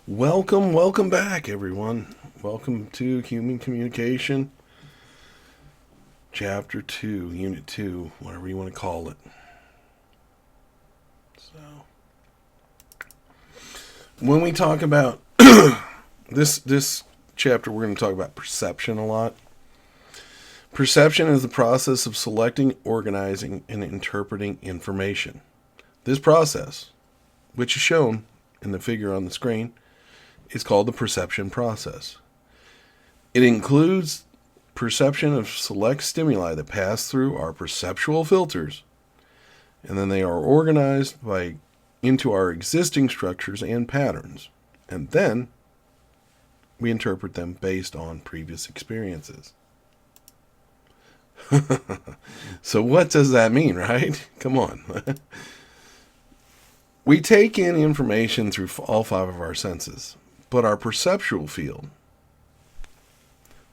Welcome back, everyone. Welcome to Human Communication, Chapter 2, Unit 2, whatever you want to call it. So, when we talk about this chapter, we're going to talk about perception a lot. Perception is the process of selecting, organizing, and interpreting information. This process, which is shown in the figure on the screen, is called the perception process. It includes perception of select stimuli that pass through our perceptual filters, and then they are organized into our existing structures and patterns, and then we interpret them based on previous experiences. So what does that mean, right? Come on. We take in information through all five of our senses, but our perceptual field,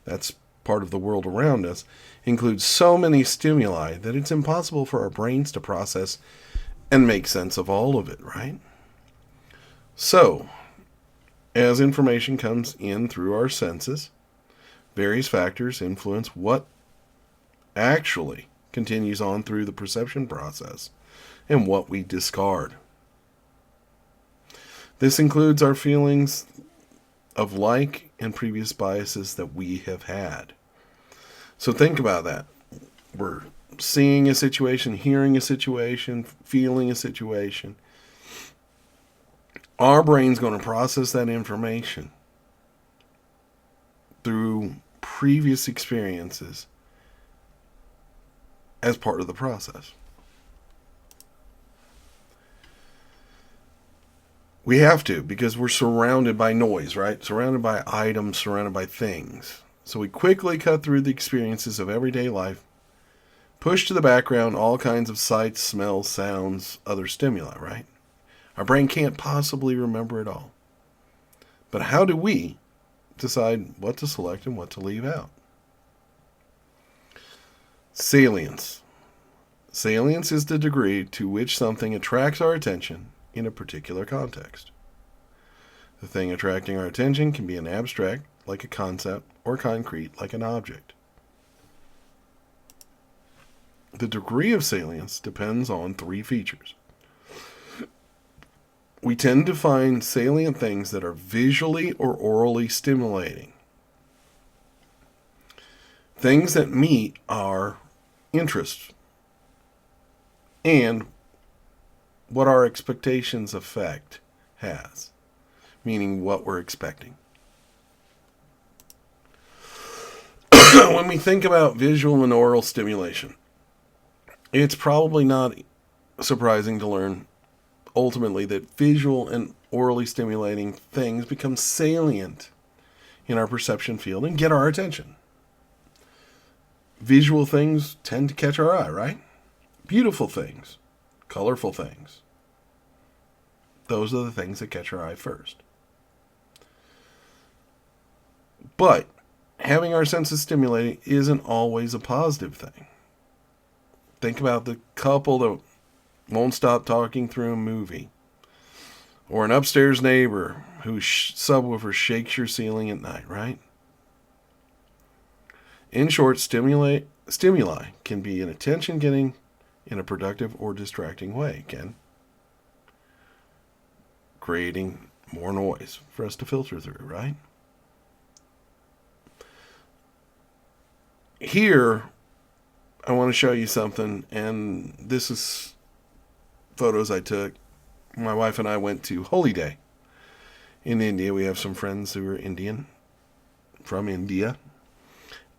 that's part of the world around us, includes so many stimuli that it's impossible for our brains to process and make sense of all of it, right? So, as information comes in through our senses, various factors influence what actually continues on through the perception process and what we discard. This includes our feelings of like and previous biases that we have had. So think about that. We're seeing a situation, hearing a situation, feeling a situation. Our brain's going to process that information through previous experiences as part of the process. We have to, because we're surrounded by noise, right? Surrounded by items, surrounded by things. So we quickly cut through the experiences of everyday life, push to the background all kinds of sights, smells, sounds, other stimuli, right? Our brain can't possibly remember it all. But how do we decide what to select and what to leave out? Salience. Salience is the degree to which something attracts our attention in a particular context. The thing attracting our attention can be an abstract, like a concept, or concrete, like an object. The degree of salience depends on three features. We tend to find salient things that are visually or orally stimulating. Things that meet our interests and what our expectations affect has, meaning what we're expecting. When we think about visual and oral stimulation, it's probably not surprising to learn ultimately that visual and orally stimulating things become salient in our perception field and get our attention. Visual things tend to catch our eye, right? Beautiful things, colorful things. Those are the things that catch our eye first. But having our senses stimulated isn't always a positive thing. Think about the couple that won't stop talking through a movie, or an upstairs neighbor whose subwoofer shakes your ceiling at night, right? In short, stimuli can be an attention-getting in a productive or distracting way, creating more noise for us to filter through, right? Here, I want to show you something, and this is photos I took. My wife and I went to Holy Day in India. We have some friends who are Indian, from India,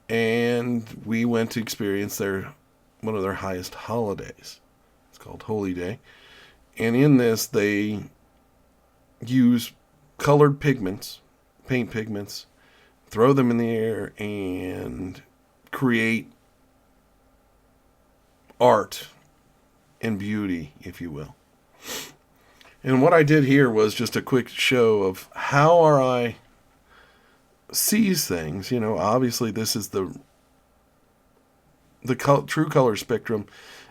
and we went to experience one of their highest holidays. It's called Holy Day, and in this they use colored pigments, paint pigments, throw them in the air, and create art and beauty, if you will. And what I did here was just a quick show of how our eye sees things. Obviously this is the true color spectrum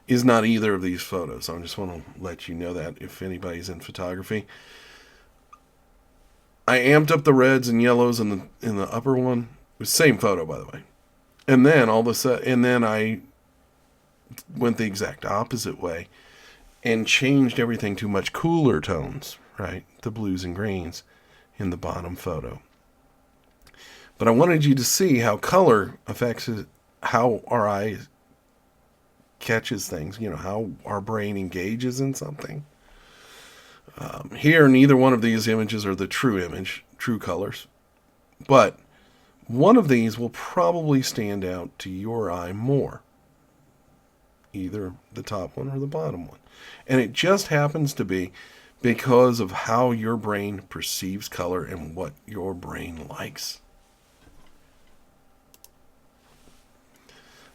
is not either of these photos. I just want to let you know that if anybody's in photography. I amped up the reds and yellows in the upper one. It was the same photo, by the way. And then all of a sudden, and then I went the exact opposite way and changed everything to much cooler tones, right? The blues and greens in the bottom photo. But I wanted you to see how color affects how our eye catches things, how our brain engages in something. Here, neither one of these images are the true image, true colors. But one of these will probably stand out to your eye more. Either the top one or the bottom one. And it just happens to be because of how your brain perceives color and what your brain likes.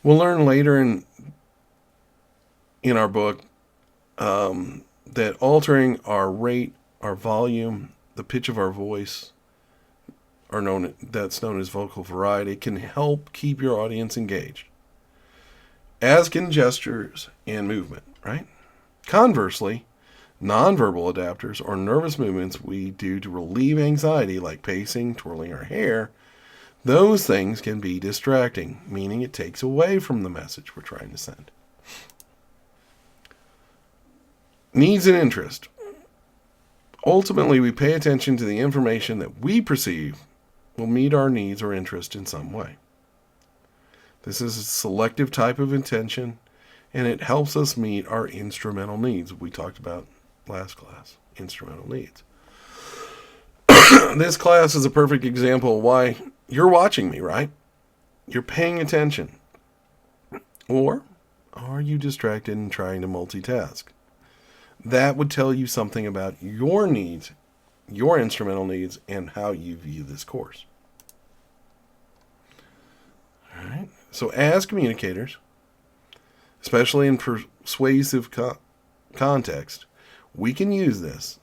We'll learn later in our book that altering our rate, our volume, the pitch of our voice, that's known as vocal variety, can help keep your audience engaged, as can gestures and movement, right? Conversely, nonverbal adapters or nervous movements we do to relieve anxiety, like pacing, twirling our hair, those things can be distracting, meaning it takes away from the message we're trying to send. Needs and interest. Ultimately, we pay attention to the information that we perceive will meet our needs or interest in some way. This is a selective type of attention, and it helps us meet our instrumental needs. We talked about last class, instrumental needs. This class is a perfect example of why you're watching me, right? You're paying attention. Or are you distracted and trying to multitask? That would tell you something about your needs, your instrumental needs, and how you view this course. All right. So as communicators, especially in persuasive context, we can use this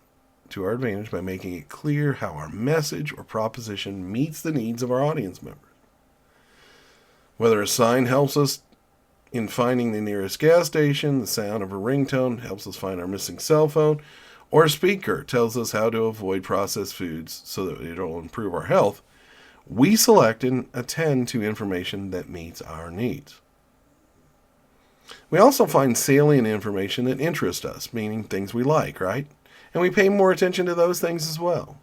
to our advantage by making it clear how our message or proposition meets the needs of our audience members. Whether a sign helps us in finding the nearest gas station, the sound of a ringtone helps us find our missing cell phone, or a speaker tells us how to avoid processed foods so that it'll improve our health, we select and attend to information that meets our needs. We also find salient information that interests us, meaning things we like, right? And we pay more attention to those things as well.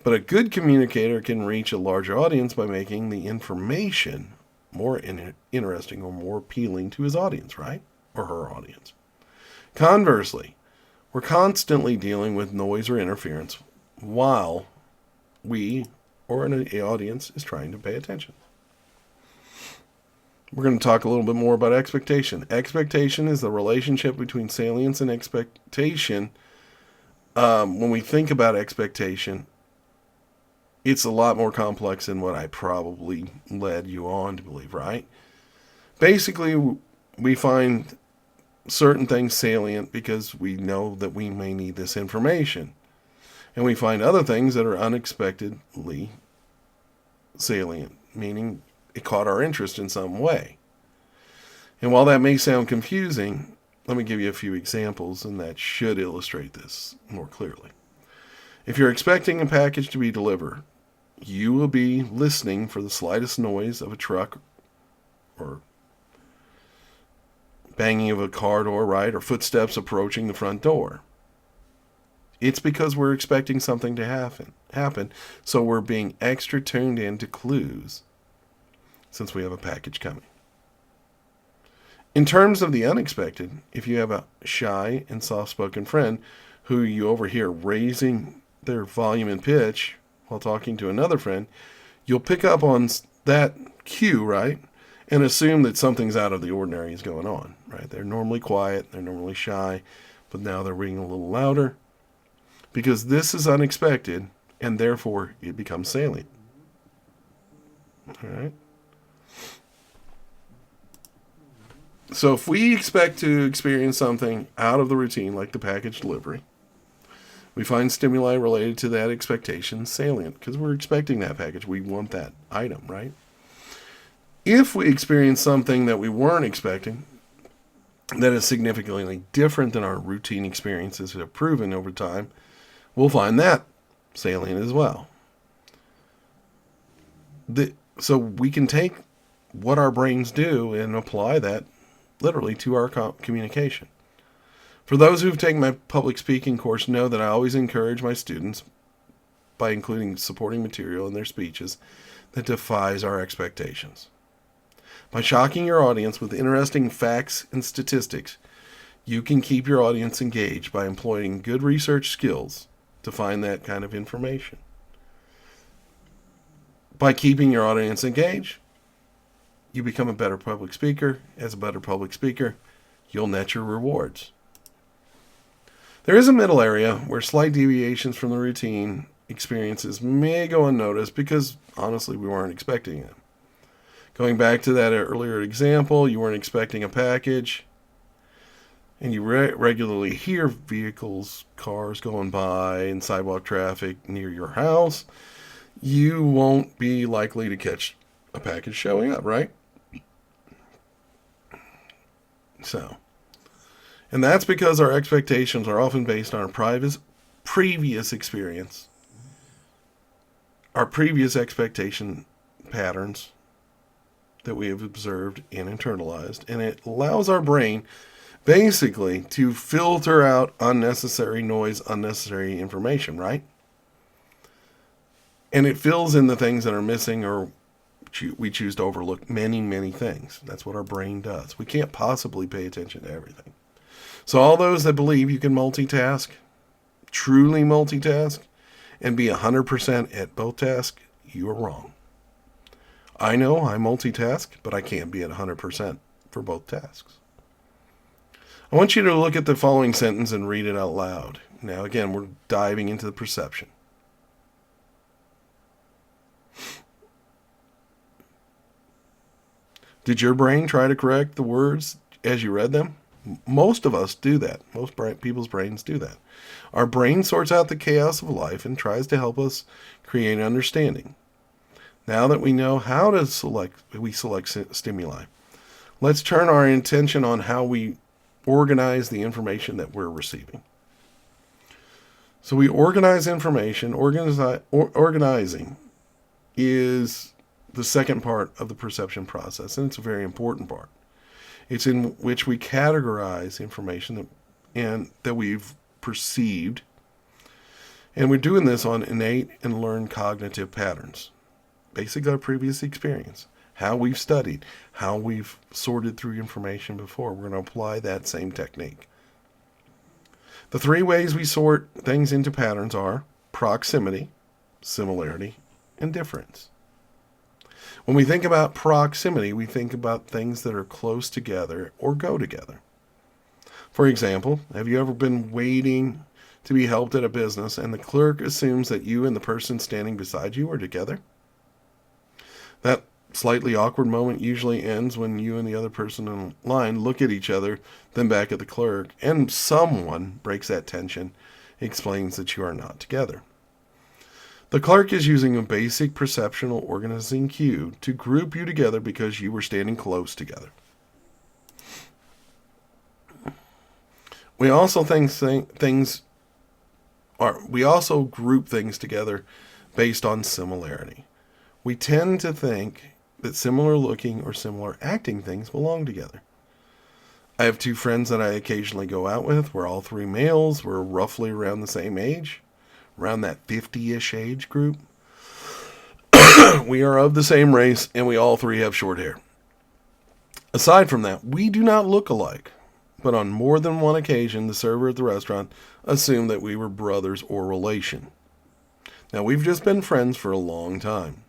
But a good communicator can reach a larger audience by making the information more interesting or more appealing to his audience, right? Or her audience. Conversely, we're constantly dealing with noise or interference while we or an audience is trying to pay attention. We're going to talk a little bit more about expectation. Expectation is the relationship between salience and expectation. When we think about expectation, it's a lot more complex than what I probably led you on to believe, right? Basically, we find certain things salient because we know that we may need this information. And we find other things that are unexpectedly salient, meaning it caught our interest in some way. And while that may sound confusing, let me give you a few examples, and that should illustrate this more clearly. If you're expecting a package to be delivered, you will be listening for the slightest noise of a truck or banging of a car door, right, or footsteps approaching the front door. It's because we're expecting something to happen, so we're being extra tuned in to clues since we have a package coming. In terms of the unexpected, if you have a shy and soft-spoken friend who you overhear raising their volume and pitch while talking to another friend, you'll pick up on that cue, right? And assume that something's out of the ordinary is going on, right? They're normally quiet, they're normally shy, but now they're ringing a little louder because this is unexpected and therefore it becomes salient. All right? So if we expect to experience something out of the routine, like the package delivery, we find stimuli related to that expectation salient because we're expecting that package. We want that item, right? If we experience something that we weren't expecting, that is significantly different than our routine experiences have proven over time, we'll find that salient as well. So we can take what our brains do and apply that literally to our communication. For those who've taken my public speaking course know that I always encourage my students by including supporting material in their speeches that defies our expectations. By shocking your audience with interesting facts and statistics, you can keep your audience engaged by employing good research skills to find that kind of information. By keeping your audience engaged, you become a better public speaker. As a better public speaker, you'll net your rewards. There is a middle area where slight deviations from the routine experiences may go unnoticed because, honestly, we weren't expecting them. Going back to that earlier example, you weren't expecting a package, and you regularly hear vehicles, cars going by, and sidewalk traffic near your house. You won't be likely to catch a package showing up, right? And that's because our expectations are often based on our previous experience, our previous expectation patterns that we have observed and internalized, and it allows our brain basically to filter out unnecessary noise, unnecessary information, right? And it fills in the things that are missing, or we choose to overlook many, many things. That's what our brain does. We can't possibly pay attention to everything. So all those that believe you can multitask, truly multitask, and be 100% at both tasks, you are wrong. I know I multitask, but I can't be at 100% for both tasks. I want you to look at the following sentence and read it out loud. Now, again, we're diving into the perception. Did your brain try to correct the words as you read them? Most of us do that. Most people's brains do that. Our brain sorts out the chaos of life and tries to help us create understanding. Now that we know how to select stimuli, let's turn our attention on how we organize the information that we're receiving. So we organize information. Organizing is the second part of the perception process, and it's a very important part. It's in which we categorize information that we've perceived, and we're doing this on innate and learned cognitive patterns. Basically, our previous experience, how we've studied, how we've sorted through information before. We're going to apply that same technique. The three ways we sort things into patterns are proximity, similarity, and difference. When we think about proximity, we think about things that are close together or go together. For example, have you ever been waiting to be helped at a business and the clerk assumes that you and the person standing beside you are together? That slightly awkward moment usually ends when you and the other person in line look at each other, then back at the clerk, and someone breaks that tension, explains that you are not together. The clerk is using a basic perceptual organizing cue to group you together because you were standing close together. We also group things together based on similarity. We tend to think that similar looking or similar acting things belong together. I have two friends that I occasionally go out with. We're all three males. We're roughly around the same age, around that 50-ish age group. We are of the same race, and we all three have short hair. Aside from that, we do not look alike. But on more than one occasion, the server at the restaurant assumed that we were brothers or relation. Now, we've just been friends for a long time.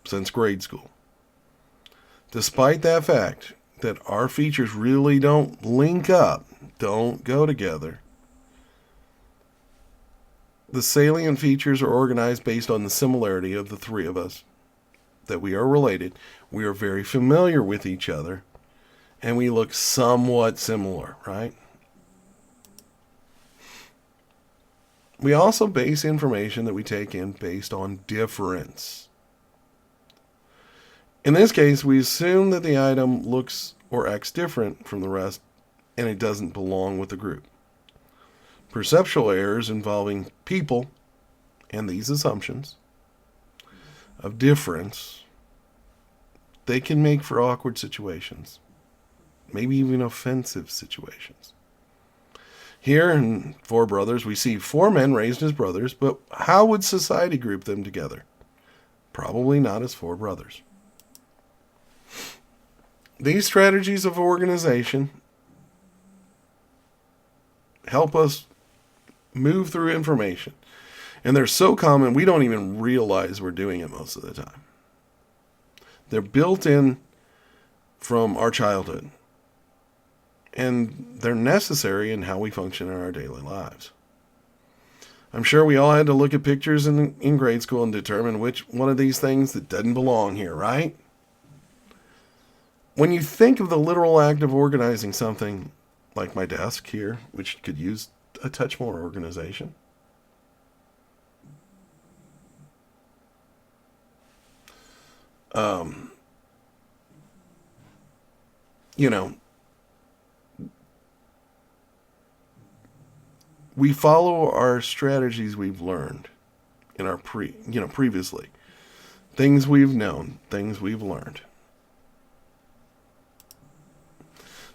Since grade school. Despite that fact that our features really don't link up, don't go together, the salient features are organized based on the similarity of the three of us, that we are related, we are very familiar with each other, and we look somewhat similar, right? We also base information that we take in based on difference. In this case, we assume that the item looks or acts different from the rest, and it doesn't belong with the group. Perceptual errors involving people and these assumptions of difference, they can make for awkward situations, maybe even offensive situations. Here in Four Brothers, we see four men raised as brothers, but how would society group them together? Probably not as four brothers. These strategies of organization help us move through information. And they're so common, we don't even realize we're doing it most of the time. They're built in from our childhood. And they're necessary in how we function in our daily lives. I'm sure we all had to look at pictures in grade school and determine which one of these things that doesn't belong here, right? When you think of the literal act of organizing something like my desk here, which could use a touch more organization, we follow our strategies we've learned in our previously. Things we've known, things we've learned.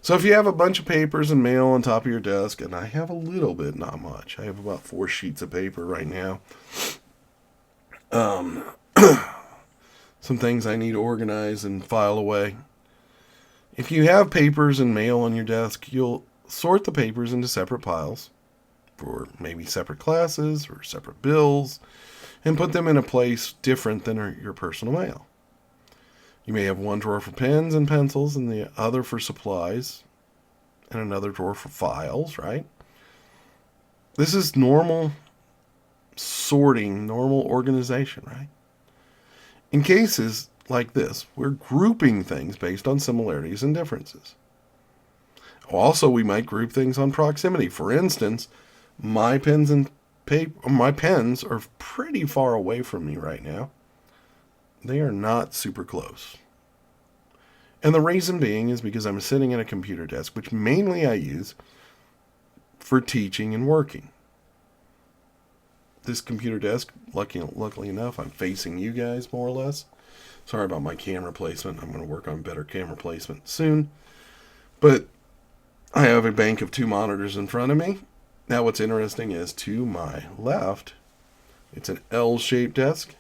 So if you have a bunch of papers and mail on top of your desk, and I have a little bit, not much. I have about 4 sheets of paper right now. Some things I need to organize and file away. If you have papers and mail on your desk, you'll sort the papers into separate piles for maybe separate classes or separate bills and put them in a place different than your personal mail. You may have one drawer for pens and pencils and the other for supplies and another drawer for files, right? This is normal sorting, normal organization, right? In cases like this, we're grouping things based on similarities and differences. Also, we might group things on proximity. For instance, my pens are pretty far away from me right now. They are not super close. And the reason being is because I'm sitting at a computer desk, which mainly I use for teaching and working. This computer desk, luckily enough, I'm facing you guys more or less. Sorry about my camera placement. I'm going to work on better camera placement soon. But I have a bank of 2 monitors in front of me. Now what's interesting is to my left, it's an L-shaped desk.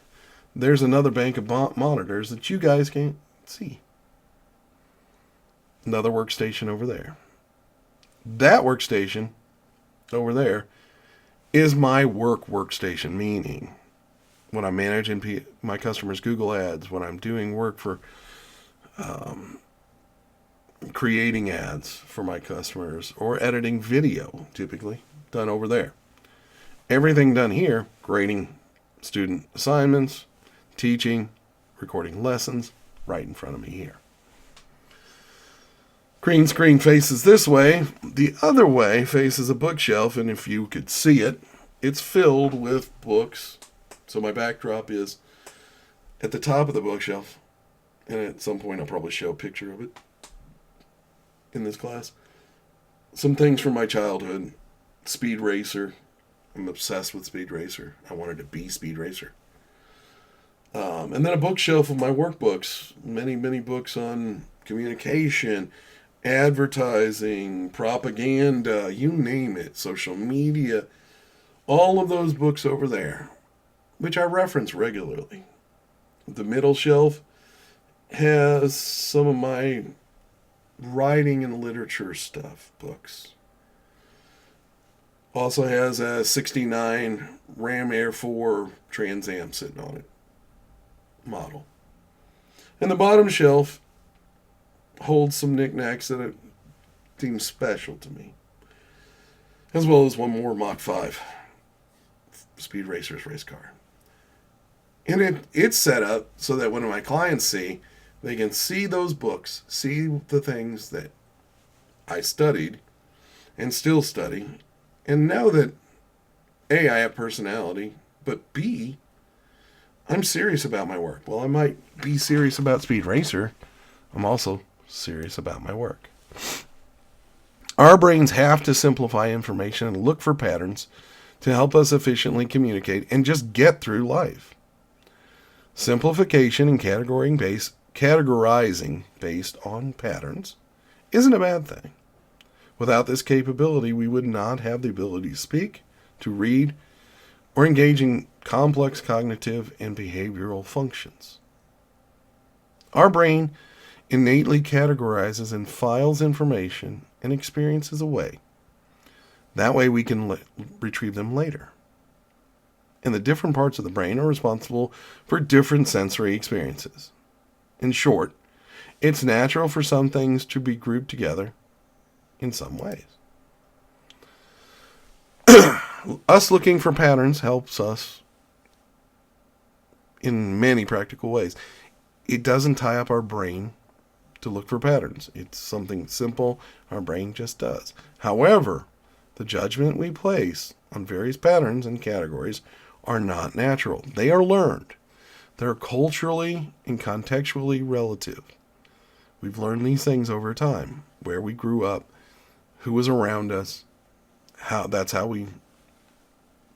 There's another bank of monitors that you guys can't see. Another workstation over there. That workstation over there is my workstation, meaning when I'm managing my customers' Google ads, when I'm doing work for creating ads for my customers, or editing video, typically done over there. Everything done here, grading student assignments, teaching, recording lessons, right in front of me here. Green screen faces this way. The other way faces a bookshelf, and if you could see it, it's filled with books. So my backdrop is at the top of the bookshelf, and at some point I'll probably show a picture of it in this class. Some things from my childhood. Speed Racer. I'm obsessed with Speed Racer. I wanted to be Speed Racer. And then a bookshelf of my workbooks. Many books on communication, advertising, propaganda, you name it, social media. All of those books over there, which I reference regularly. The middle shelf has some of my writing and literature stuff, books. Also has a 69 Ram Air 4 Trans Am sitting on it model. And the bottom shelf holds some knickknacks that it seems special to me. As well as one more Mach 5 Speed Racer's race car. And it's set up so that when my clients see, they can see those books, see the things that I studied and still study, and know that A, I have personality, but B, I'm serious about my work. While I might be serious about Speed Racer, I'm also serious about my work. Our brains have to simplify information and look for patterns to help us efficiently communicate and just get through life. Simplification and categorizing based on patterns isn't a bad thing. Without this capability, we would not have the ability to speak, to read, or engage in complex cognitive and behavioral functions. Our brain innately categorizes and files information and experiences away. That way we can retrieve them later. And the different parts of the brain are responsible for different sensory experiences. In short, it's natural for some things to be grouped together in some ways. Us looking for patterns helps us in many practical ways. It doesn't tie up our brain to look for patterns. It's something simple our brain just does. However, the judgment we place on various patterns and categories are not natural. They are learned. They're culturally and contextually relative. We've learned these things over time, where we grew up, who was around us, that's how we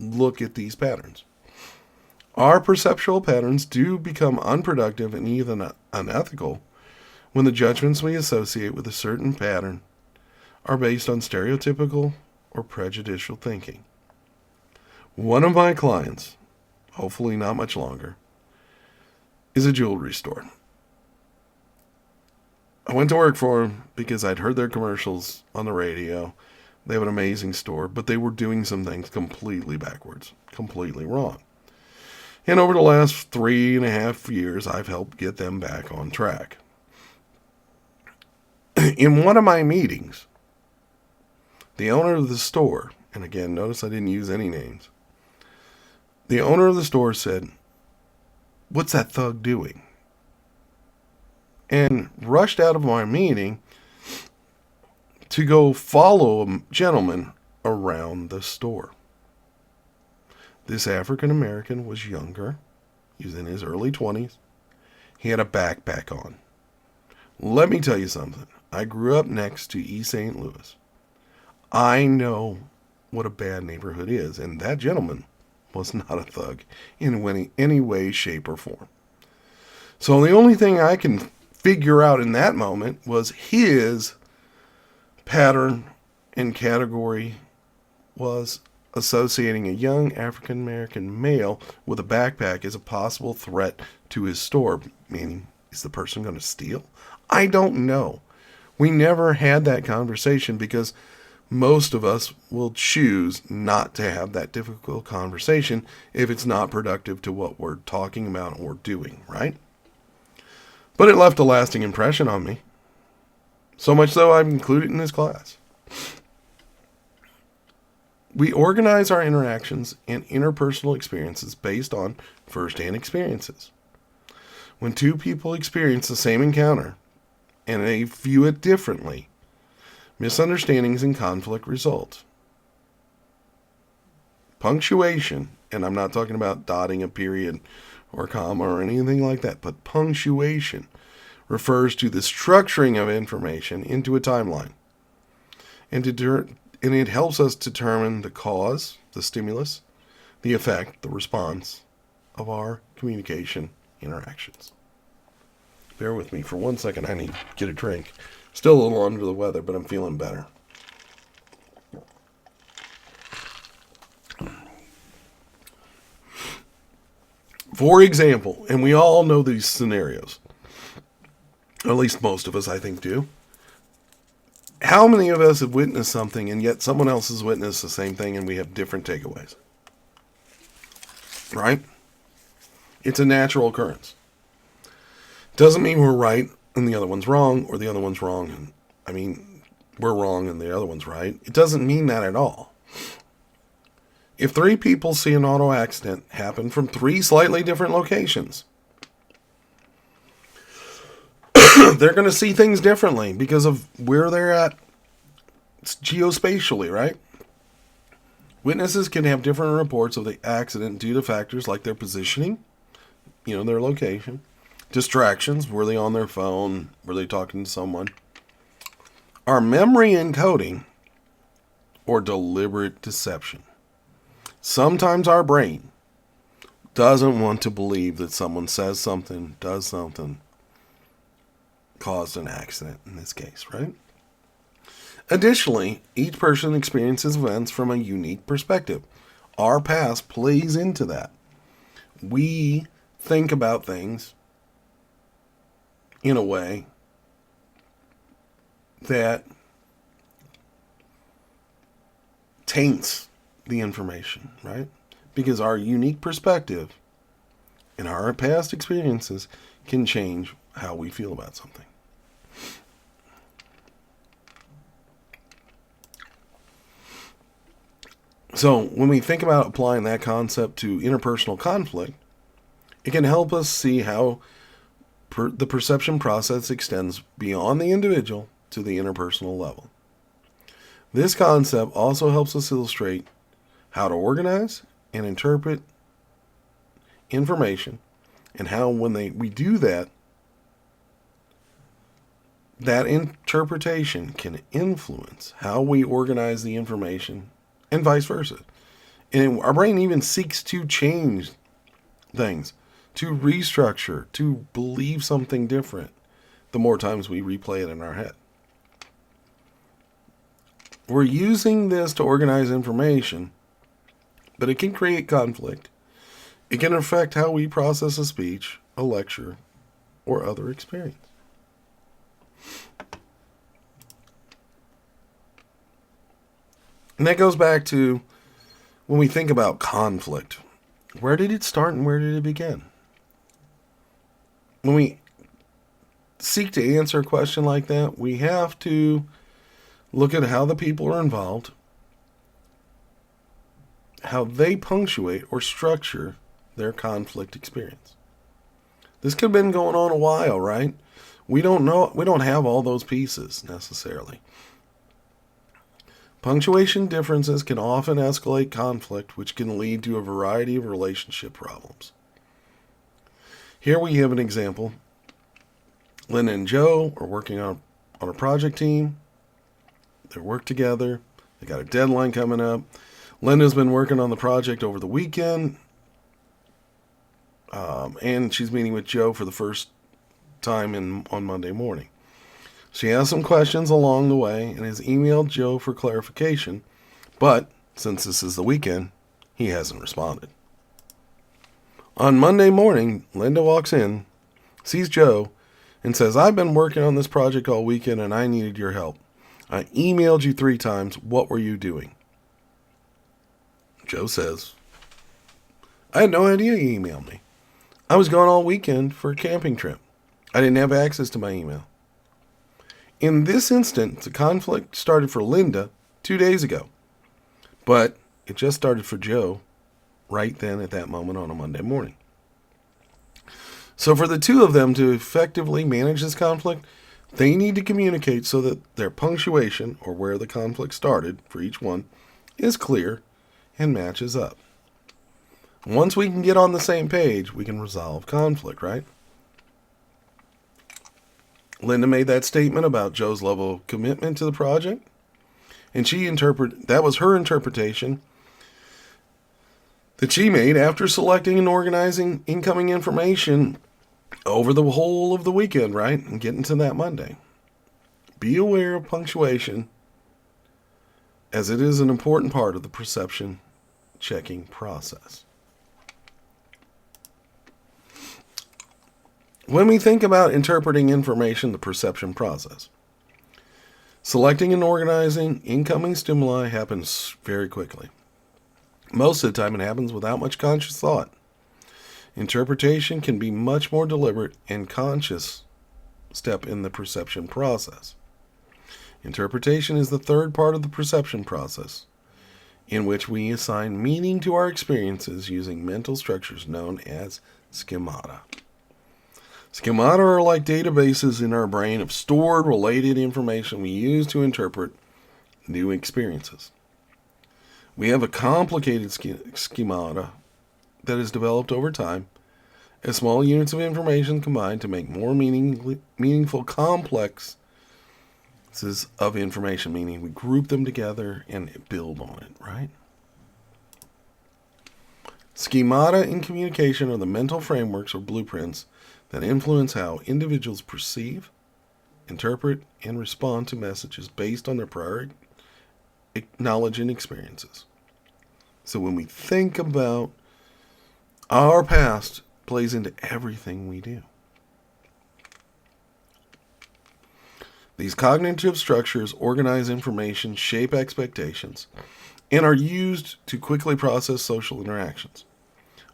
look at these patterns. Our perceptual patterns do become unproductive and even unethical when the judgments we associate with a certain pattern are based on stereotypical or prejudicial thinking. One of my clients, hopefully not much longer, is a jewelry store. I went to work for them because I'd heard their commercials on the radio. They have an amazing store, but they were doing some things completely backwards, completely wrong. And over the last 3.5 years, I've helped get them back on track. In one of my meetings, the owner of the store, and again, notice I didn't use any names. The owner of the store said, "What's that thug doing?" And rushed out of my meeting to go follow a gentleman around the store. This African American was younger. He was in his early 20s. He had a backpack on. Let me tell you something. I grew up next to East St. Louis. I know what a bad neighborhood is, and that gentleman was not a thug in any way, shape, or form. So the only thing I can figure out in that moment was his pattern and category was associating a young African American male with a backpack as a possible threat to his store. Meaning, is the person going to steal? I don't know. We never had that conversation because most of us will choose not to have that difficult conversation if it's not productive to what we're talking about or doing, right? But it left a lasting impression on me. So much so I've included it in this class. We organize our interactions and interpersonal experiences based on first-hand experiences. When two people experience the same encounter and they view it differently, misunderstandings and conflict result. Punctuation, and I'm not talking about dotting a period or comma or anything like that, but punctuation refers to the structuring of information into a timeline. And it helps us determine the cause, the stimulus, the effect, the response of our communication interactions. Bear with me for 1 second. I need to get a drink. Still a little under the weather, but I'm feeling better. For example, and we all know these scenarios, at least most of us I think do. How many of us have witnessed something and yet someone else has witnessed the same thing and we have different takeaways? Right? It's a natural occurrence. Doesn't mean we're right and the other one's wrong, or the other one's wrong and, we're wrong and the other one's right. It doesn't mean that at all. If 3 people see an auto accident happen from 3 slightly different locations, they're going to see things differently because of where they're at geospatially, right? Witnesses can have different reports of the accident due to factors like their positioning, their location, distractions, were they on their phone, were they talking to someone? Our memory encoding or deliberate deception Sometimes our brain doesn't want to believe that someone says something, does something, caused an accident in this case, right? Additionally, each person experiences events from a unique perspective. Our past plays into that. We think about things in a way that taints the information, right? Because our unique perspective and our past experiences can change how we feel about something. So when we think about applying that concept to interpersonal conflict, it can help us see how the perception process extends beyond the individual to the interpersonal level. This concept also helps us illustrate how to organize and interpret information, and how when we do that, that interpretation can influence how we organize the information and vice versa. And our brain even seeks to change things, to restructure, to believe something different the more times we replay it in our head. We're using this to organize information, but it can create conflict. It can affect how we process a speech, a lecture, or other experience. And that goes back to when we think about conflict. Where did it start and where did it begin? When we seek to answer a question like that, we have to look at how the people are involved, how they punctuate or structure their conflict experience. This could have been going on a while, right? We don't know. We don't have all those pieces necessarily. Punctuation differences can often escalate conflict, which can lead to a variety of relationship problems. Here we have an example. Linda and Joe are working on a project team. They work together. They got a deadline coming up. Linda's been working on the project over the weekend. And she's meeting with Joe for the first time on Monday morning. She has some questions along the way and has emailed Joe for clarification, but since this is the weekend, he hasn't responded. On Monday morning, Linda walks in, sees Joe, and says, "I've been working on this project all weekend and I needed your help. I emailed you 3 times. What were you doing?" Joe says, "I had no idea you emailed me. I was gone all weekend for a camping trip. I didn't have access to my email." In this instance, the conflict started for Linda 2 days ago, but it just started for Joe right then at that moment on a Monday morning. So for the two of them to effectively manage this conflict, they need to communicate so that their punctuation, or where the conflict started for each one, is clear and matches up. Once we can get on the same page, we can resolve conflict, right? Linda made that statement about Joe's level of commitment to the project, and that was her interpretation that she made after selecting and organizing incoming information over the whole of the weekend, right? And getting to that Monday. Be aware of punctuation, as it is an important part of the perception checking process. When we think about interpreting information, the perception process, selecting and organizing incoming stimuli happens very quickly. Most of the time it happens without much conscious thought. Interpretation can be much more deliberate and conscious step in the perception process. Interpretation is the third part of the perception process, in which we assign meaning to our experiences using mental structures known as schemata. Schemata are like databases in our brain of stored, related information we use to interpret new experiences. We have a complicated schemata that is developed over time as small units of information combine to make more meaningful complexes of information, meaning we group them together and build on it, right? Schemata in communication are the mental frameworks or blueprints that influence how individuals perceive, interpret, and respond to messages based on their prior knowledge and experiences. So when we think about our past, plays into everything we do. These cognitive structures organize information, shape expectations, and are used to quickly process social interactions.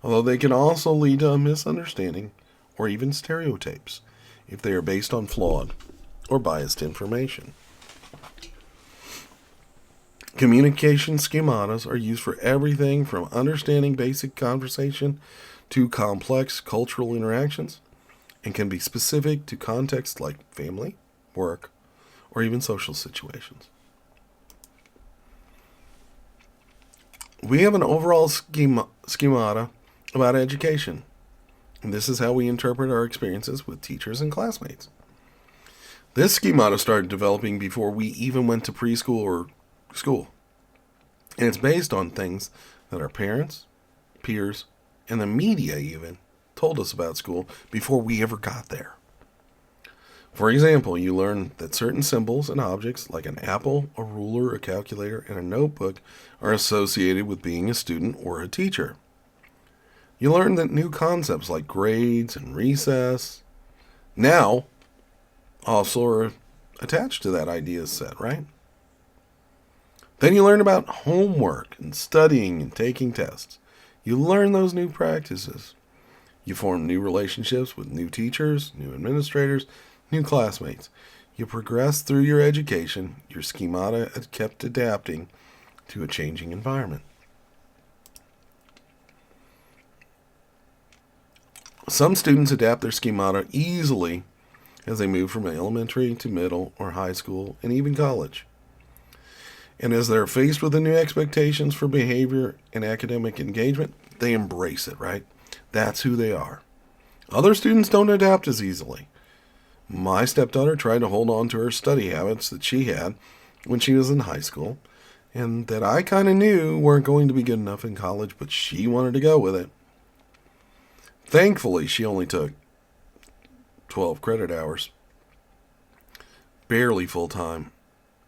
Although they can also lead to a misunderstanding or even stereotypes if they are based on flawed or biased information. Communication schematas are used for everything from understanding basic conversation to complex cultural interactions and can be specific to contexts like family, work, or even social situations. We have an overall schemata about education, and this is how we interpret our experiences with teachers and classmates. This schemata started developing before we even went to preschool or school, and it's based on things that our parents, peers, and the media even told us about school before we ever got there. For example, you learn that certain symbols and objects like an apple, a ruler, a calculator, and a notebook are associated with being a student or a teacher. You learn that new concepts like grades and recess now also are attached to that idea set, right? Then you learn about homework and studying and taking tests. You learn those new practices. You form new relationships with new teachers, new administrators, new classmates. You progress through your education. Your schemata kept adapting to a changing environment. Some students adapt their schemata easily as they move from elementary to middle or high school and even college. And as they're faced with the new expectations for behavior and academic engagement, they embrace it, right? That's who they are. Other students don't adapt as easily. My stepdaughter tried to hold on to her study habits that she had when she was in high school, and that I kind of knew weren't going to be good enough in college, but she wanted to go with it. Thankfully, she only took 12 credit hours, barely full time,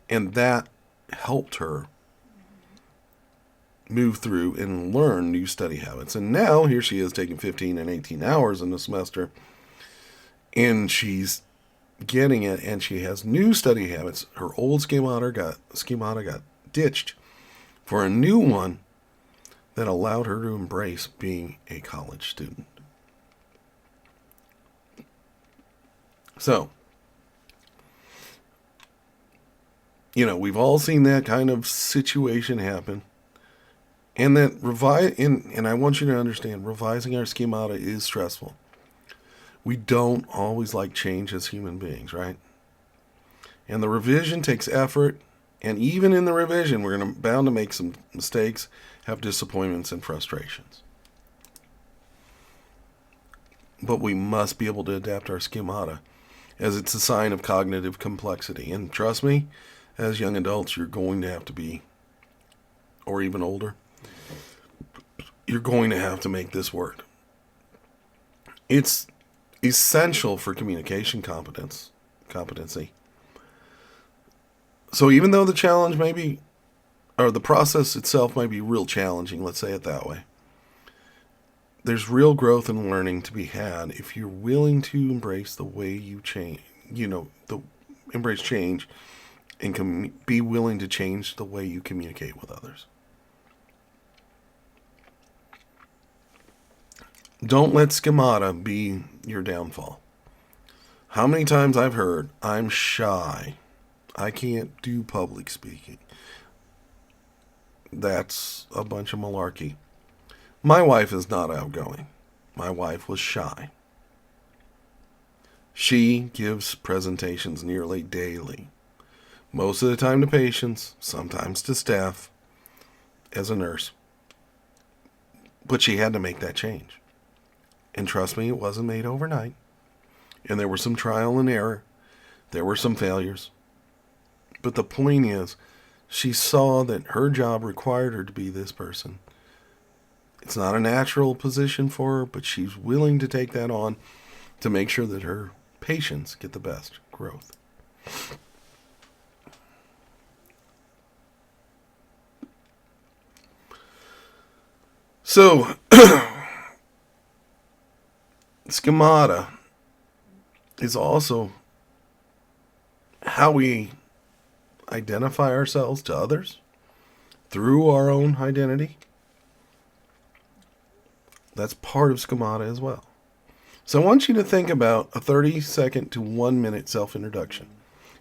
and that helped her move through and learn new study habits. And now here she is taking 15 and 18 hours in a semester, and she's getting it, and she has new study habits. Her old schemata got ditched for a new one that allowed her to embrace being a college student. So, we've all seen that kind of situation happen. And that and I want you to understand, revising our schemata is stressful. We don't always like change as human beings, right? And the revision takes effort, and even in the revision, we're bound to make some mistakes, have disappointments and frustrations. But we must be able to adapt our schemata, as it's a sign of cognitive complexity. And trust me, as young adults, you're going to have to be, or even older, you're going to have to make this work. It's essential for communication competency. So even though the challenge may be, or the process itself might be real challenging, let's say it that way, there's real growth and learning to be had if you're willing to embrace the way you change, embrace change and be willing to change the way you communicate with others. Don't let schemata be your downfall. How many times I've heard, I'm shy. I can't do public speaking. That's a bunch of malarkey. My wife is not outgoing. My wife was shy. She gives presentations nearly daily. Most of the time to patients, sometimes to staff, as a nurse. But she had to make that change. And trust me, it wasn't made overnight. And there was some trial and error. There were some failures. But the point is, she saw that her job required her to be this person. It's not a natural position for her, but she's willing to take that on to make sure that her patients get the best growth. So, schemata is also how we identify ourselves to others through our own identity. That's part of schemata as well. So I want you to think about a 30-second to 1 minute self-introduction.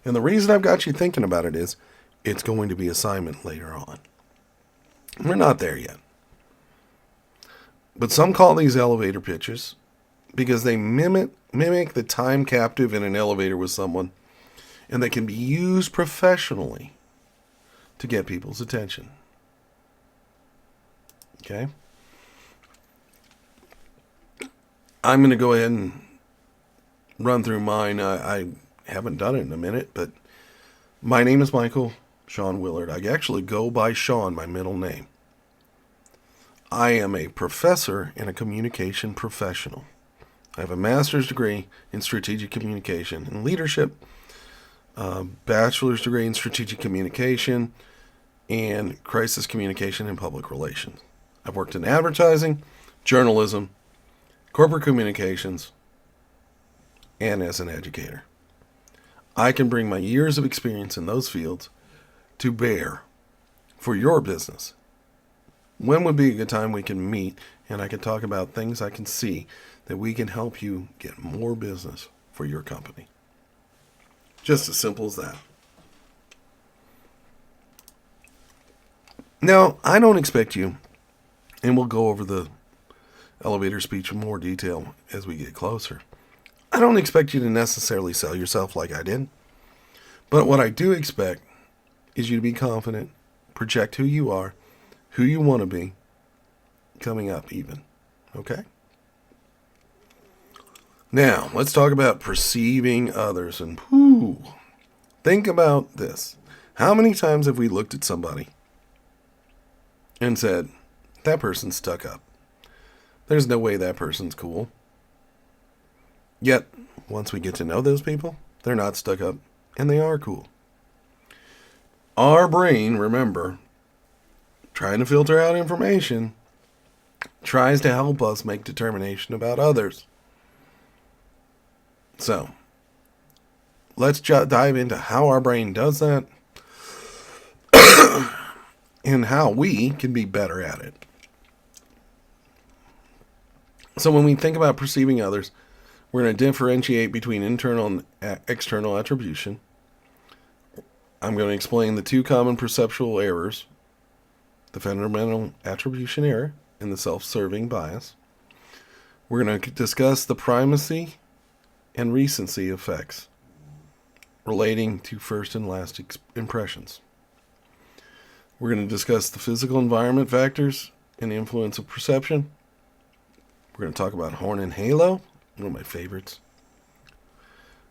And the reason I've got you thinking about it is it's going to be assignment later on. We're not there yet. But some call these elevator pitches because they mimic the time captive in an elevator with someone, and they can be used professionally to get people's attention. Okay? I'm going to go ahead and run through mine. I haven't done it in a minute, but my name is M.Shawn Willard. I actually go by Shawn, my middle name. I am a professor and a communication professional. I have a master's degree in strategic communication and leadership, bachelor's degree in strategic communication, and crisis communication and public relations. I've worked in advertising, journalism, corporate communications, and as an educator. I can bring my years of experience in those fields to bear for your business. When would be a good time we can meet and I can talk about things I can see that we can help you get more business for your company? Just as simple as that. Now, I don't expect you, and we'll go over the elevator speech in more detail as we get closer. I don't expect you to necessarily sell yourself like I did. But what I do expect is you to be confident, project who you are, who you want to be, coming up even. Okay? Now, let's talk about perceiving others. And think about this. How many times have we looked at somebody and said, that person's stuck up? There's no way that person's cool. Yet, once we get to know those people, they're not stuck up and they are cool. Our brain, remember, trying to filter out information, tries to help us make determination about others. So, let's dive into how our brain does that and how we can be better at it. So when we think about perceiving others, we're going to differentiate between internal and external attribution. I'm going to explain the two common perceptual errors, the fundamental attribution error and the self-serving bias. We're going to discuss the primacy and recency effects relating to first and last impressions. We're going to discuss the physical environment factors and the influence of perception. We're going to talk about horn and halo, one of my favorites.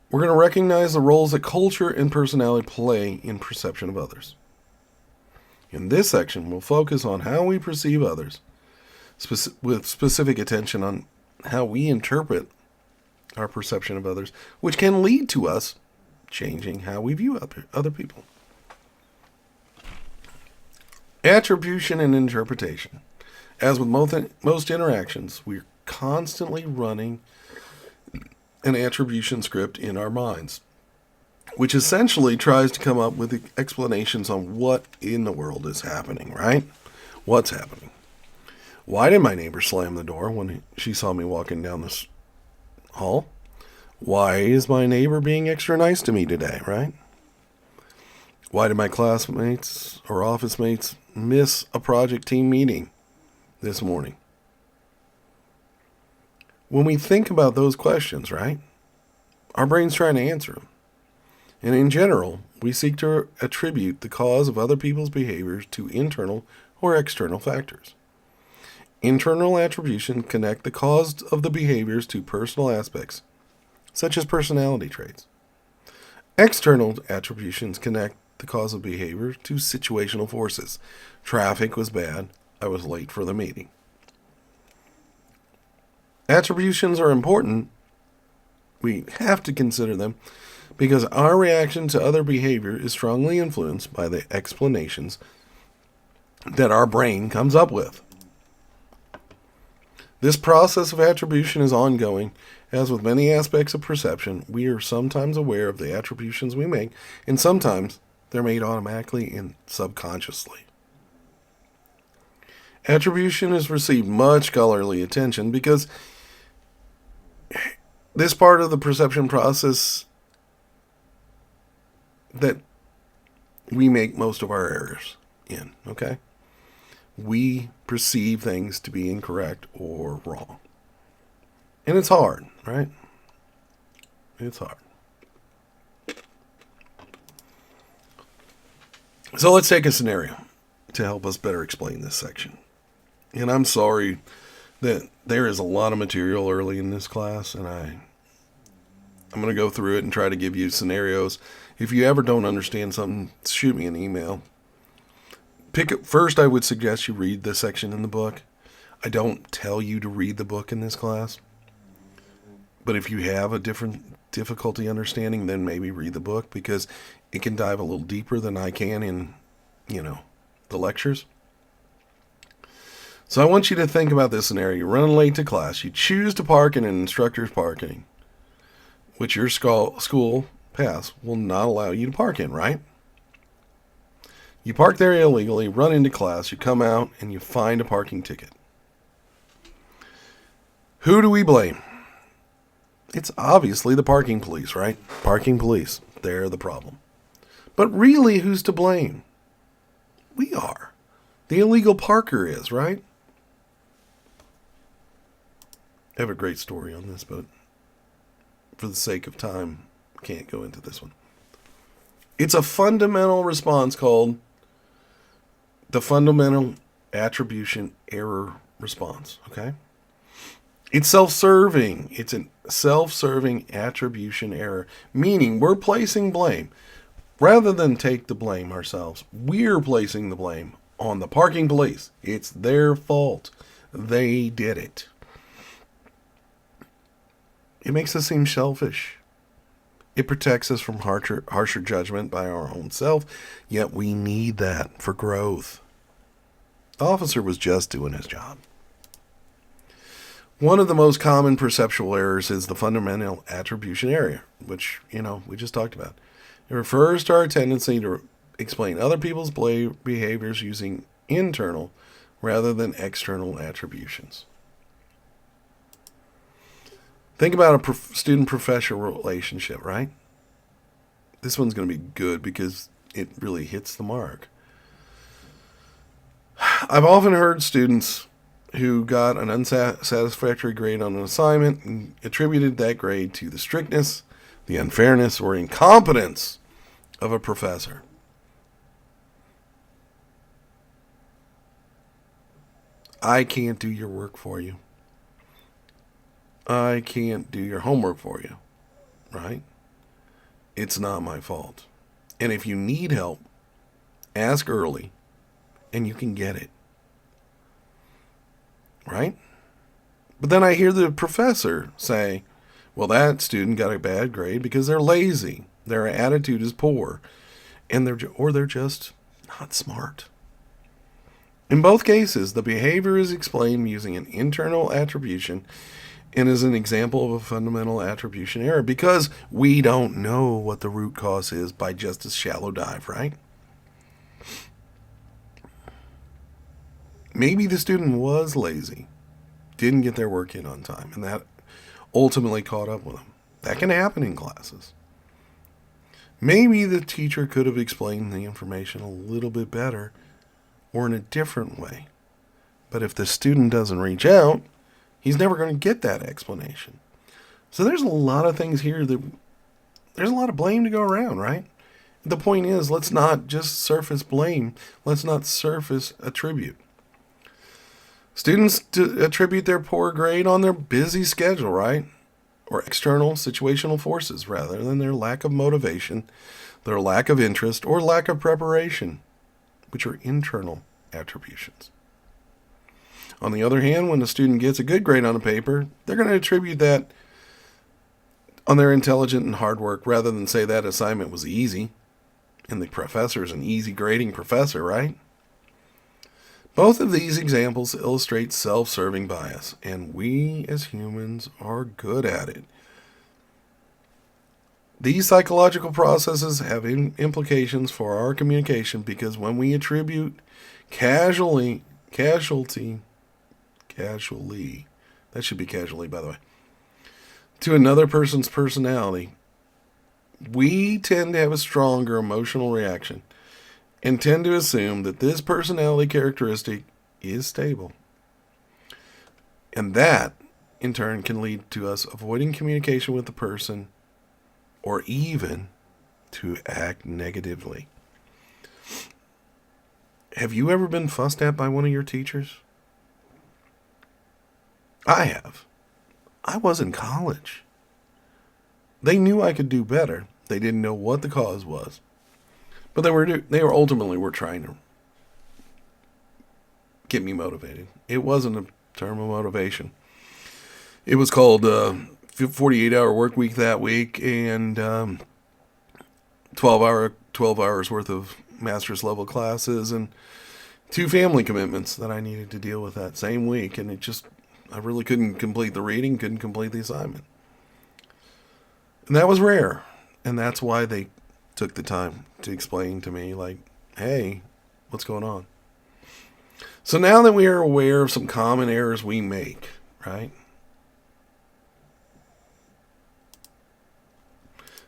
We're going to recognize the roles that culture and personality play in perception of others. In this section, we'll focus on how we perceive others, with specific attention on how we interpret our perception of others, which can lead to us changing how we view other people. Attribution and interpretation. As with most interactions, we're constantly running an attribution script in our minds, which essentially tries to come up with explanations on what in the world is happening, right? What's happening? Why did my neighbor slam the door when she saw me walking down this hall? Why is my neighbor being extra nice to me today, right? Why did my classmates or office mates miss a project team meeting this morning? When we think about those questions, right, our brain's trying to answer them. And in general, we seek to attribute the cause of other people's behaviors to internal or external factors. Internal attribution connect the cause of the behaviors to personal aspects, such as personality traits. External attributions connect the cause of behavior to situational forces. Traffic was bad. I was late for the meeting. Attributions are important. We have to consider them because our reaction to other behavior is strongly influenced by the explanations that our brain comes up with. This process of attribution is ongoing. As with many aspects of perception, we are sometimes aware of the attributions we make, and sometimes they're made automatically and subconsciously. Attribution has received much scholarly attention because this part of the perception process that we make most of our errors in, okay? We perceive things to be incorrect or wrong. And it's hard, right? It's hard. So let's take a scenario to help us better explain this section. And I'm sorry that there is a lot of material early in this class, and I'm going to go through it and try to give you scenarios. If you ever don't understand something, shoot me an email. First, I would suggest you read this section in the book. I don't tell you to read the book in this class. But if you have a different difficulty understanding, then maybe read the book because it can dive a little deeper than I can in, the lectures. So I want you to think about this scenario. You're running late to class. You choose to park in an instructor's parking, which your school pass will not allow you to park in, right? You park there illegally, run into class, you come out, and you find a parking ticket. Who do we blame? It's obviously the parking police, right? Parking police. They're the problem. But really, who's to blame? We are. The illegal parker is, right? I have a great story on this, but for the sake of time, can't go into this one. It's a fundamental response called the fundamental attribution error response, okay? It's self-serving. It's a self-serving attribution error, meaning we're placing blame. Rather than take the blame ourselves, we're placing the blame on the parking police. It's their fault. They did it. It makes us seem selfish. It protects us from harsher judgment by our own self, yet we need that for growth. The officer was just doing his job. One of the most common perceptual errors is the fundamental attribution error, which, we just talked about. It refers to our tendency to explain other people's behaviors using internal rather than external attributions. Think about a student-professor relationship, right? This one's going to be good because it really hits the mark. I've often heard students who got an unsatisfactory grade on an assignment and attributed that grade to the strictness, the unfairness, or incompetence of a professor. I can't do your work for you. I can't do your homework for you, right? It's not my fault. And if you need help, ask early and you can get it, right? But then I hear the professor say, well, that student got a bad grade because they're lazy, their attitude is poor, and they're just not smart. In both cases, the behavior is explained using an internal attribution and is an example of a fundamental attribution error because we don't know what the root cause is by just a shallow dive, right? Maybe the student was lazy, didn't get their work in on time, and that ultimately caught up with them. That can happen in classes. Maybe the teacher could have explained the information a little bit better or in a different way. But if the student doesn't reach out, he's never going to get that explanation. So there's a lot of things here there's a lot of blame to go around, right? The point is, let's not just surface blame. Let's not surface attribute. Students attribute their poor grade on their busy schedule, right? Or external situational forces rather than their lack of motivation, their lack of interest, or lack of preparation, which are internal attributions. On the other hand, when a student gets a good grade on a paper, they're going to attribute that on their intelligent and hard work rather than say that assignment was easy. And the professor is an easy grading professor, right? Both of these examples illustrate self-serving bias, and we as humans are good at it. These psychological processes have implications for our communication because when we attribute casually, that should be casually, by the way, to another person's personality, we tend to have a stronger emotional reaction and tend to assume that this personality characteristic is stable. And that, in turn, can lead to us avoiding communication with the person or even to act negatively. Have you ever been fussed at by one of your teachers? I have. I was in college. They knew I could do better. They didn't know what the cause was. But they were ultimately trying to get me motivated. It wasn't a term of motivation. It was called 48-hour work week that week and 12 hours worth of master's level classes and 2 family commitments that I needed to deal with that same week. And I really couldn't complete the reading, couldn't complete the assignment. And that was rare. And that's why they took the time to explain to me, like, hey, what's going on? So now that we are aware of some common errors we make, right?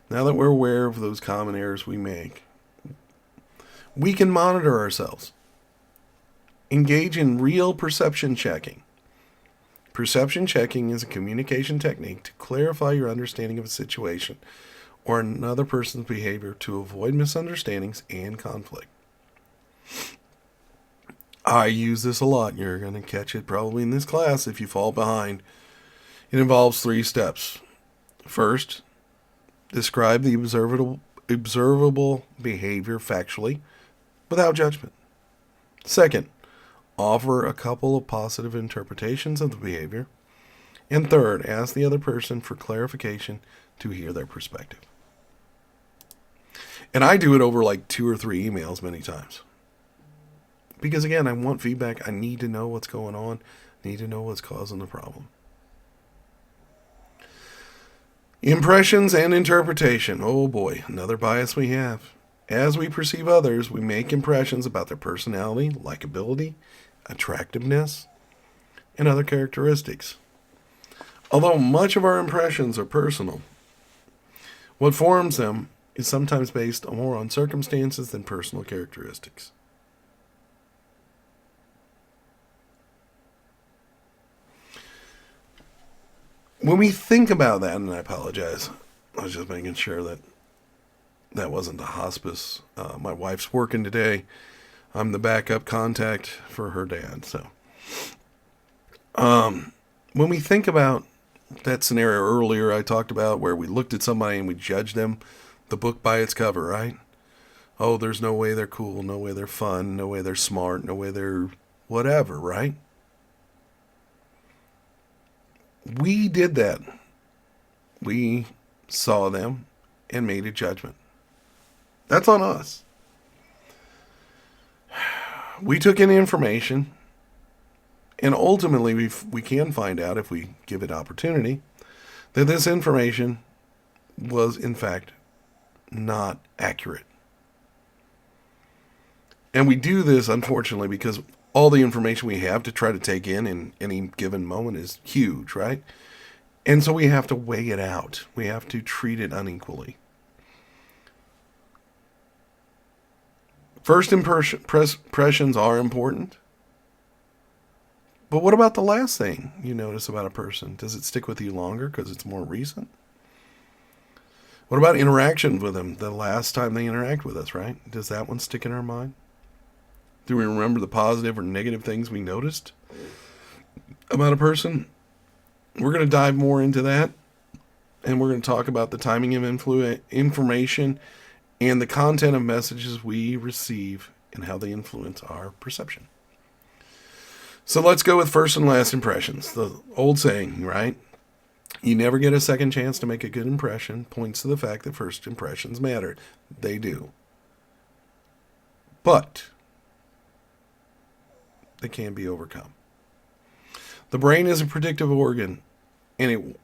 Now that we're aware of those common errors we make, we can monitor ourselves. Engage in real perception checking. Perception checking is a communication technique to clarify your understanding of a situation or another person's behavior to avoid misunderstandings and conflict. I use this a lot. You're going to catch it probably in this class if you fall behind. It involves 3 steps. First, describe the observable behavior factually without judgment. Second, offer a couple of positive interpretations of the behavior. And third, ask the other person for clarification to hear their perspective. And I do it over like 2 or 3 emails many times. Because again, I want feedback. I need to know what's going on. I need to know what's causing the problem. Impressions and interpretation. Oh boy, another bias we have. As we perceive others, we make impressions about their personality, likability, attractiveness, and other characteristics. Although much of our impressions are personal, what forms them is sometimes based more on circumstances than personal characteristics. When we think about that, and I apologize, I was just making sure that wasn't the hospice. My wife's working today. I'm the backup contact for her dad. So, when we think about that scenario earlier I talked about where we looked at somebody and we judged them, the book by its cover, right? Oh, there's no way they're cool, no way they're fun, no way they're smart, no way they're whatever, right? We did that. We saw them and made a judgment. That's on us. We took in information, and ultimately we can find out, if we give it opportunity, that this information was in fact not accurate. And we do this, unfortunately, because all the information we have to try to take in any given moment is huge, right? And so we have to weigh it out. We have to treat it unequally. First impressions are important. But what about the last thing you notice about a person? Does it stick with you longer because it's more recent? What about interactions with them the last time they interact with us, right? Does that one stick in our mind? Do we remember the positive or negative things we noticed about a person? We're going to dive more into that. And we're going to talk about the timing of information and the content of messages we receive and how they influence our perception. So let's go with first and last impressions. The old saying, right? You never get a second chance to make a good impression points to the fact that first impressions matter. They do. But they can be overcome. The brain is a predictive organ, and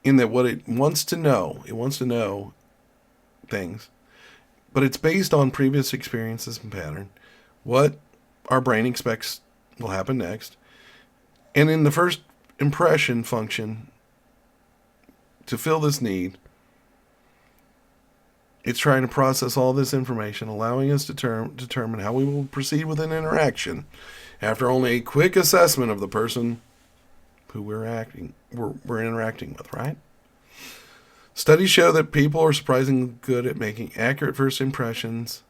in that what it wants to know things, but it's based on previous experiences and pattern, what our brain expects will happen next. And in the first impression function, to fill this need, it's trying to process all this information, allowing us to determine how we will proceed with an interaction after only a quick assessment of the person who we're interacting with, right? Studies show that people are surprisingly good at making accurate first impressions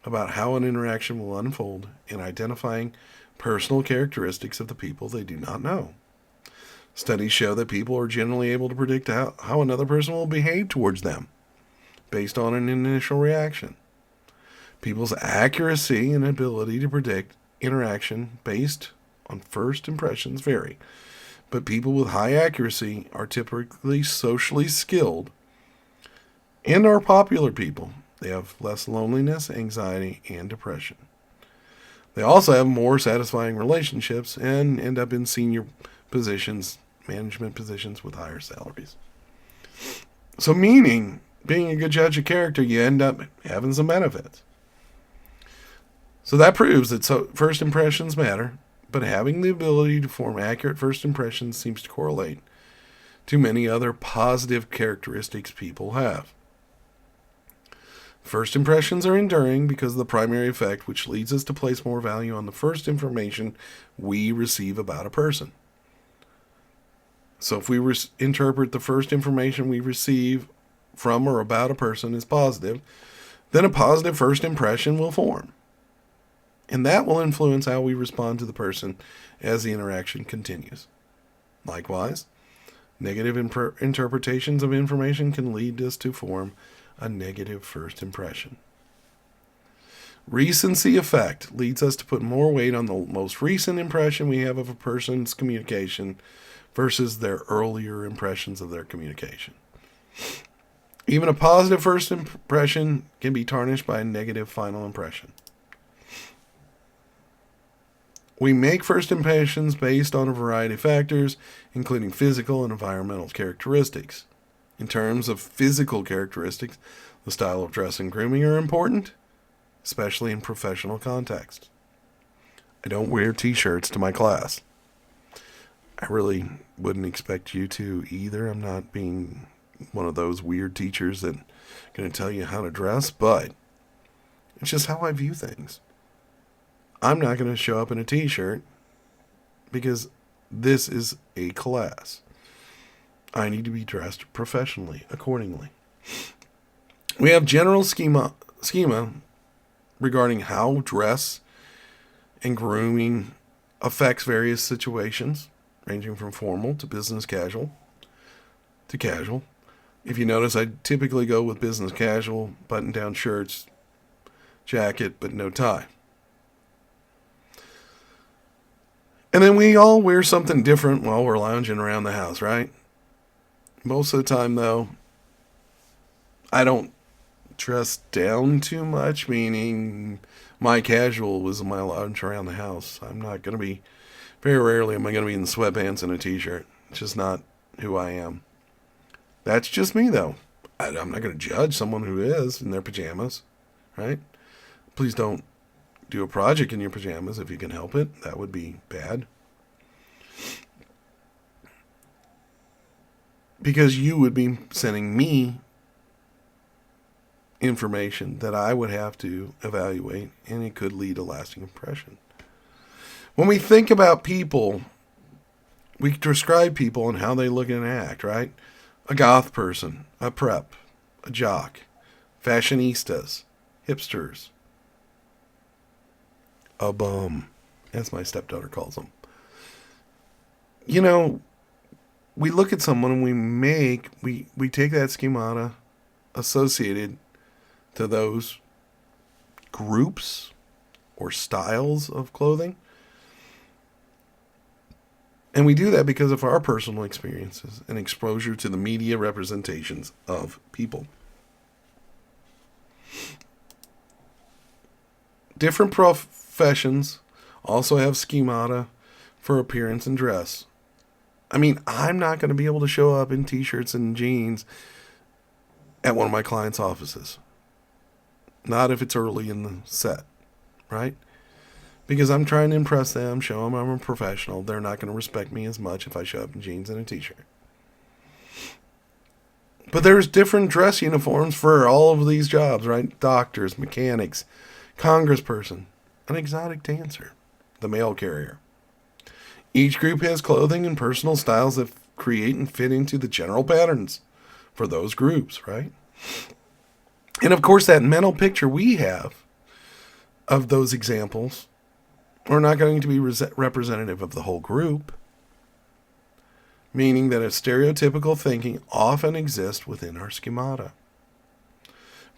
about how an interaction will unfold and identifying personal characteristics of the people they do not know. Studies show that people are generally able to predict how another person will behave towards them based on an initial reaction. People's accuracy and ability to predict interaction based on first impressions vary, but people with high accuracy are typically socially skilled and are popular people. They have less loneliness, anxiety, and depression. They also have more satisfying relationships and end up in senior positions, management positions with higher salaries. So meaning, being a good judge of character, you end up having some benefits. So that proves that first impressions matter, but having the ability to form accurate first impressions seems to correlate to many other positive characteristics people have. First impressions are enduring because of the primary effect, which leads us to place more value on the first information we receive about a person. So if we interpret the first information we receive from or about a person as positive, then a positive first impression will form. And that will influence how we respond to the person as the interaction continues. Likewise, negative interpretations of information can lead us to form a negative first impression. Recency effect leads us to put more weight on the most recent impression we have of a person's communication versus their earlier impressions of their communication. Even a positive first impression can be tarnished by a negative final impression. We make first impressions based on a variety of factors, including physical and environmental characteristics. In terms of physical characteristics, the style of dress and grooming are important, especially in professional contexts. I don't wear t-shirts to my class. I really wouldn't expect you to either. I'm not being one of those weird teachers that are going to tell you how to dress, but it's just how I view things. I'm not going to show up in a t-shirt because this is a class. I need to be dressed professionally, accordingly. We have general schema regarding how dress and grooming affects various situations, ranging from formal to business casual to casual. If you notice, I typically go with business casual, button-down shirts, jacket, but no tie. And then we all wear something different while we're lounging around the house, right? Most of the time, though, I don't dress down too much, meaning my casual was my lounge around the house. I'm not going to be, very rarely am I going to be in sweatpants and a t-shirt. It's just not who I am. That's just me, though. I'm not going to judge someone who is in their pajamas, right? Please don't do a project in your pajamas if you can help it. That would be bad. Because you would be sending me information that I would have to evaluate, and it could lead to lasting impression. When we think about people, we describe people and how they look and act, right? A goth person, a prep, a jock, fashionistas, hipsters, a bum, as my stepdaughter calls them. You know, we look at someone and we take that schemata associated to those groups or styles of clothing. And we do that because of our personal experiences and exposure to the media representations of people. Different professions also have schemata for appearance and dress. I mean, I'm not going to be able to show up in t-shirts and jeans at one of my clients' offices. Not if it's early in the set, right? Because I'm trying to impress them, show them I'm a professional. They're not going to respect me as much if I show up in jeans and a t-shirt. But there's different dress uniforms for all of these jobs, right? Doctors, mechanics, congressperson, an exotic dancer, the mail carrier. Each group has clothing and personal styles that create and fit into the general patterns for those groups, right? And of course, that mental picture we have of those examples are not going to be representative of the whole group, meaning that a stereotypical thinking often exists within our schemata.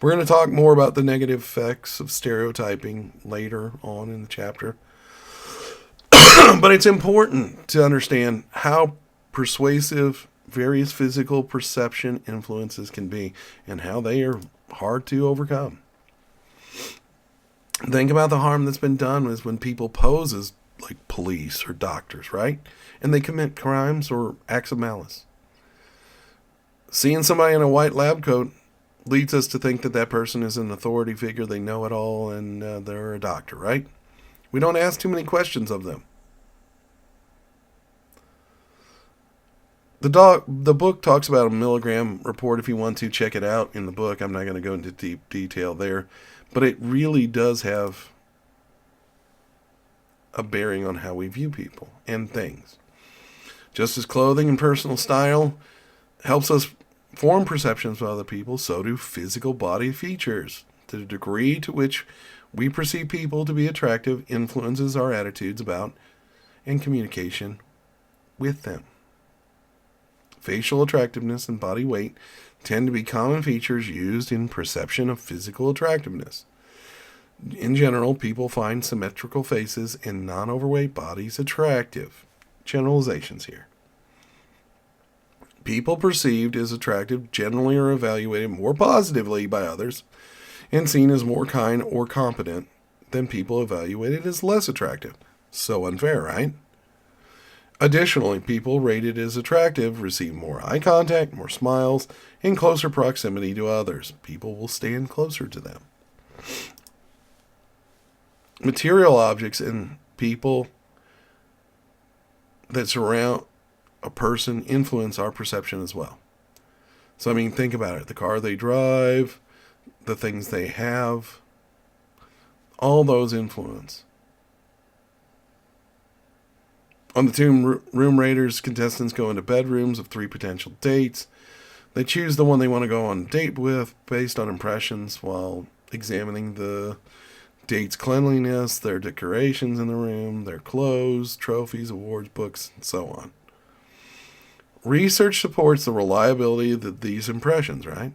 We're going to talk more about the negative effects of stereotyping later on in the chapter. But it's important to understand how persuasive various physical perception influences can be and how they are hard to overcome. Think about the harm that's been done is when people pose as like police or doctors, right? And they commit crimes or acts of malice. Seeing somebody in a white lab coat leads us to think that that person is an authority figure, they know it all, and they're a doctor, right? We don't ask too many questions of them. The book talks about a milligram report. If you want to check it out in the book, I'm not going to go into deep detail there, but it really does have a bearing on how we view people and things. Just as clothing and personal style helps us form perceptions of other people, so do physical body features. The degree to which we perceive people to be attractive influences our attitudes about and communication with them. Facial attractiveness and body weight tend to be common features used in perception of physical attractiveness. In general, people find symmetrical faces and non-overweight bodies attractive. Generalizations here. People perceived as attractive generally are evaluated more positively by others and seen as more kind or competent than people evaluated as less attractive. So unfair, right? Additionally, people rated as attractive receive more eye contact, more smiles, and closer proximity to others. People will stand closer to them. Material objects and people that surround a person influence our perception as well. So, I mean, think about it. The car they drive, the things they have, all those influence. On the Tomb Room Raiders, contestants go into bedrooms of 3 potential dates. They choose the one they want to go on a date with based on impressions while examining the date's cleanliness, their decorations in the room, their clothes, trophies, awards, books, and so on. Research supports the reliability of these impressions, right?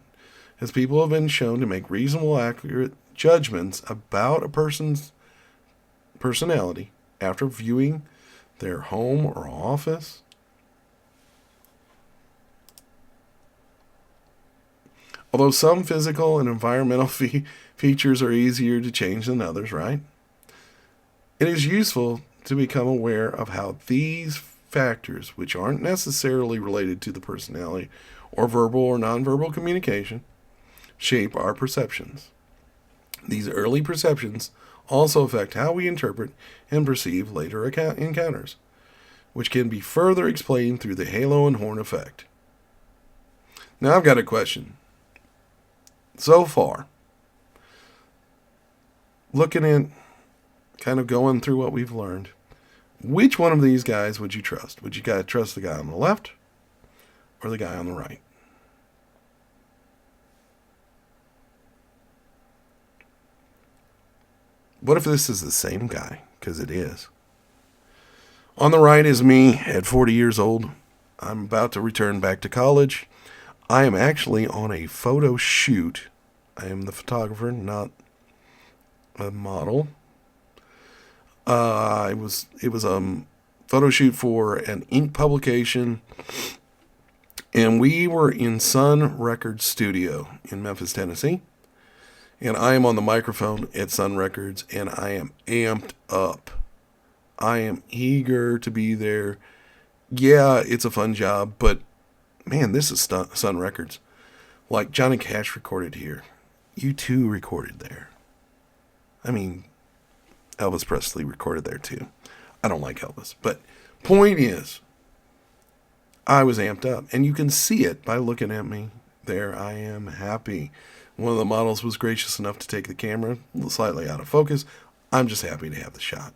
As people have been shown to make reasonable, accurate judgments about a person's personality after viewing their home or office. Although some physical and environmental features are easier to change than others, right? It is useful to become aware of how these factors, which aren't necessarily related to the personality or verbal or nonverbal communication, shape our perceptions. These early perceptions also affect how we interpret and perceive later encounters, which can be further explained through the halo and horn effect. Now I've got a question. So far, looking at kind of going through what we've learned, which one of these guys would you trust? Would you trust the guy on the left or the guy on the right? What if this is the same guy? Because it is. On the right is me at 40 years old. I'm about to return back to college. I am actually on a photo shoot. I am the photographer, not a model. It was a photo shoot for an ink publication, and we were in Sun Records Studio in Memphis, Tennessee. And I am on the microphone at Sun Records, and I am amped up. I am eager to be there. Yeah, it's a fun job, but man, this is Sun Records. Like Johnny Cash recorded here. U2 recorded there. I mean, Elvis Presley recorded there too. I don't like Elvis, but point is, I was amped up, and you can see it by looking at me. There, I am happy. One of the models was gracious enough to take the camera slightly out of focus. I'm just happy to have the shot.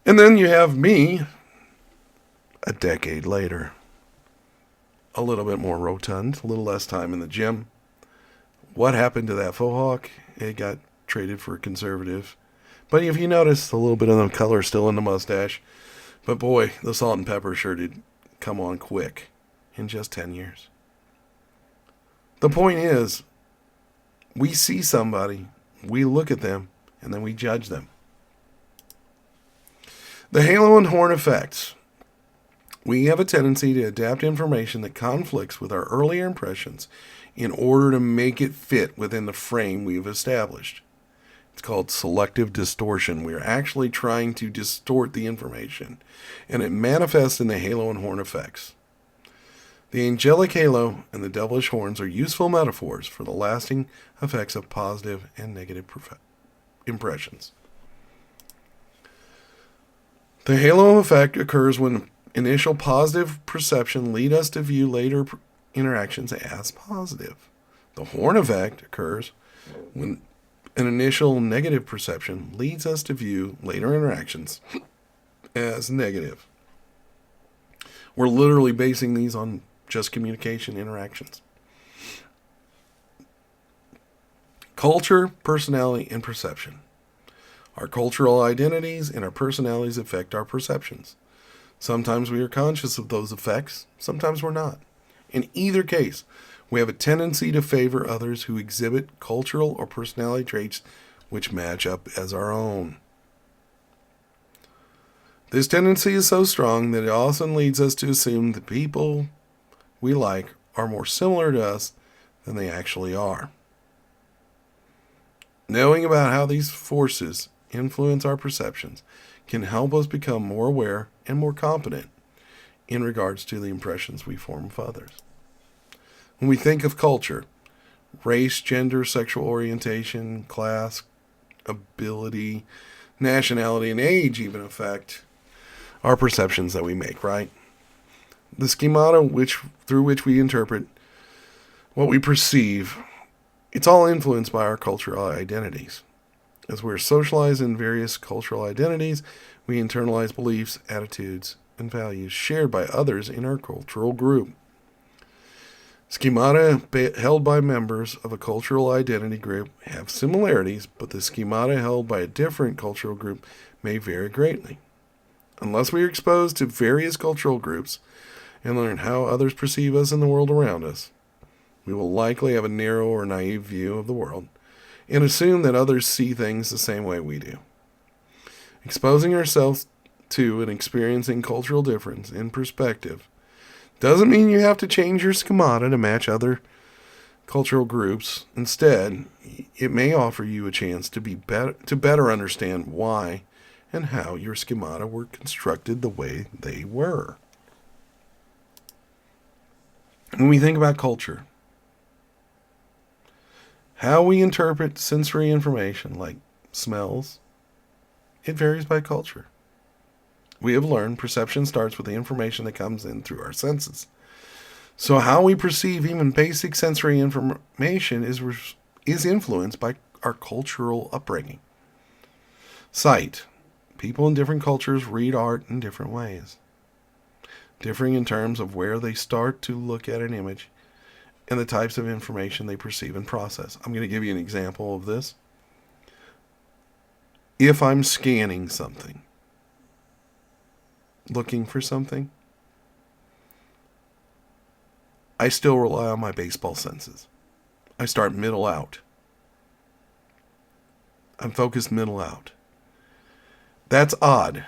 And then you have me a decade later. A little bit more rotund, a little less time in the gym. What happened to that faux hawk? It got traded for a conservative. But if you notice, a little bit of the color still in the mustache. But boy, the salt and pepper sure did come on quick in just 10 years. The point is, we see somebody, we look at them, and then we judge them. The halo and horn effects. We have a tendency to adapt information that conflicts with our earlier impressions in order to make it fit within the frame we've established. It's called selective distortion. We're actually trying to distort the information, and it manifests in the halo and horn effects. The angelic halo and the devilish horns are useful metaphors for the lasting effects of positive and negative impressions. The halo effect occurs when initial positive perception lead us to view later interactions as positive. The horn effect occurs when an initial negative perception leads us to view later interactions as negative. We're literally basing these on just communication interactions. Culture, personality, and perception. Our cultural identities and our personalities affect our perceptions. Sometimes we are conscious of those effects, sometimes we're not. In either case, we have a tendency to favor others who exhibit cultural or personality traits which match up as our own. This tendency is so strong that it often leads us to assume that people we like are more similar to us than they actually are. Knowing about how these forces influence our perceptions can help us become more aware and more competent in regards to the impressions we form of others. When we think of culture, race, gender, sexual orientation, class, ability, nationality, and age even affect our perceptions that we make, right? The schemata through which we interpret what we perceive, it's all influenced by our cultural identities. As we're socialized in various cultural identities, we internalize beliefs, attitudes, and values shared by others in our cultural group. Schemata held by members of a cultural identity group have similarities, but the schemata held by a different cultural group may vary greatly. Unless we are exposed to various cultural groups and learn how others perceive us in the world around us, we will likely have a narrow or naive view of the world and assume that others see things the same way we do. Exposing ourselves to and experiencing cultural difference in perspective doesn't mean you have to change your schemata to match other cultural groups. Instead, it may offer you a chance to better understand why and how your schemata were constructed the way they were. When we think about culture, how we interpret sensory information like smells, it varies by culture. We have learned perception starts with the information that comes in through our senses. So how we perceive even basic sensory information is influenced by our cultural upbringing. Sight. People in different cultures read art in different ways, differing in terms of where they start to look at an image and the types of information they perceive and process. I'm going to give you an example of this. If I'm scanning something, looking for something, I still rely on my baseball senses. I start middle out. I'm focused middle out. That's odd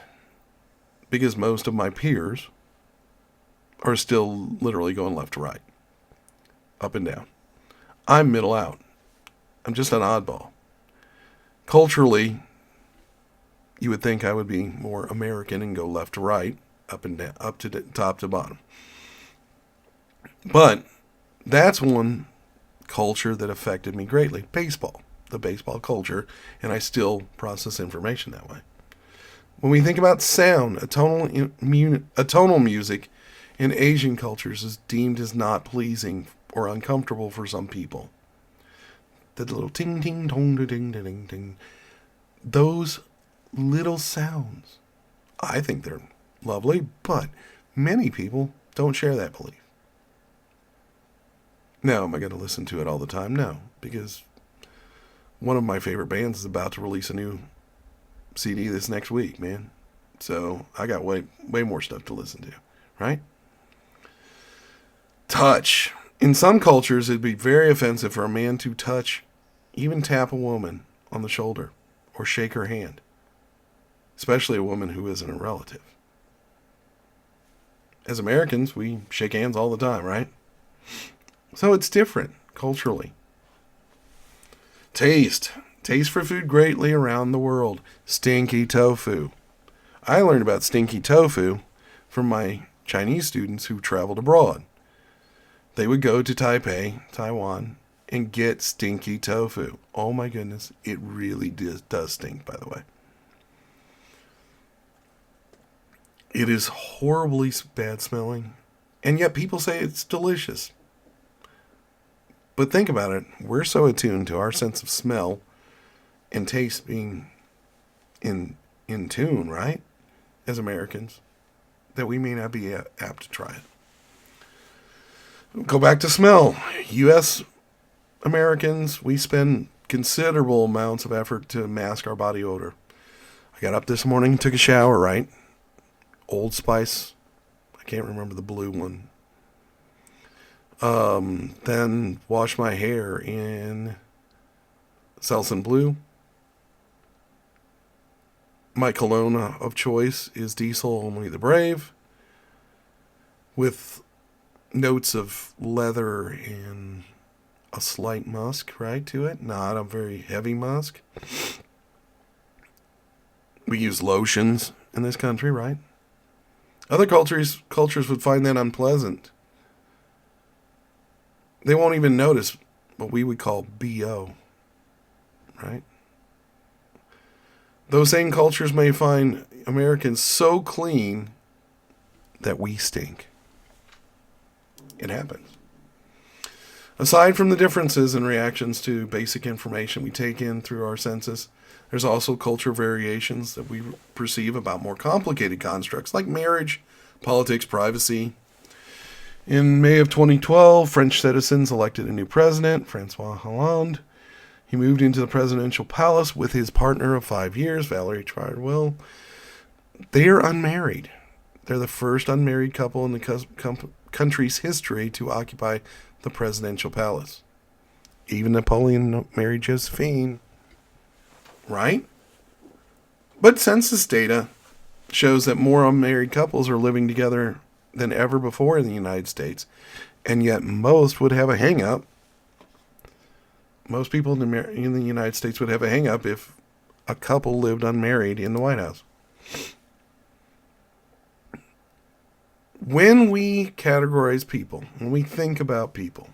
because most of my peers are still literally going left to right, up and down. I'm middle out. I'm just an oddball. Culturally, you would think I would be more American and go left to right, up and down, up to top to bottom. But that's one culture that affected me greatly. Baseball, the baseball culture, and I still process information that way. When we think about sound, a tonal music in Asian cultures is deemed as not pleasing or uncomfortable for some people. The little ting ting tong ding ding ding. Those little sounds, I think they're lovely, but many people don't share that belief. Now, am I going to listen to it all the time? No, because one of my favorite bands is about to release a new CD this next week, man. So I got way more stuff to listen to, right? Touch. In some cultures, it'd be very offensive for a man to touch, even tap a woman on the shoulder or shake her hand, especially a woman who isn't a relative. As Americans, we shake hands all the time, right? So it's different culturally. Taste. Taste for food greatly around the world. Stinky tofu. I learned about stinky tofu from my Chinese students who traveled abroad. They would go to Taipei, Taiwan, and get stinky tofu. Oh my goodness, it really does stink, by the way. It is horribly bad smelling, and yet people say it's delicious. But think about it. We're so attuned to our sense of smell and taste being in tune, right? As Americans, that we may not be apt to try it. Go back to smell. U.S. Americans, we spend considerable amounts of effort to mask our body odor. I got up this morning and took a shower, right? Old Spice. I can't remember the blue one. Then wash my hair in Selsun Blue. My cologne of choice is Diesel Only the Brave, with notes of leather and a slight musk, right, to it. Not a very heavy musk. We use lotions in this country, right? Other cultures would find that unpleasant. They won't even notice what we would call BO, right? Those same cultures may find Americans so clean that we stink. It happens. Aside from the differences in reactions to basic information we take in through our senses, there's also cultural variations that we perceive about more complicated constructs like marriage, politics, privacy. In May of 2012, French citizens elected a new president, Francois Hollande. He moved into the presidential palace with his partner of 5 years, Valérie Trierweiler. They are unmarried. They're the first unmarried couple in the country's history to occupy the presidential palace. Even Napoleon married Josephine. Right? But census data shows that more unmarried couples are living together than ever before in the United States. And yet most would have a hang-up. Most people in the United States would have a hang-up if a couple lived unmarried in the White House. When we categorize people, when we think about people,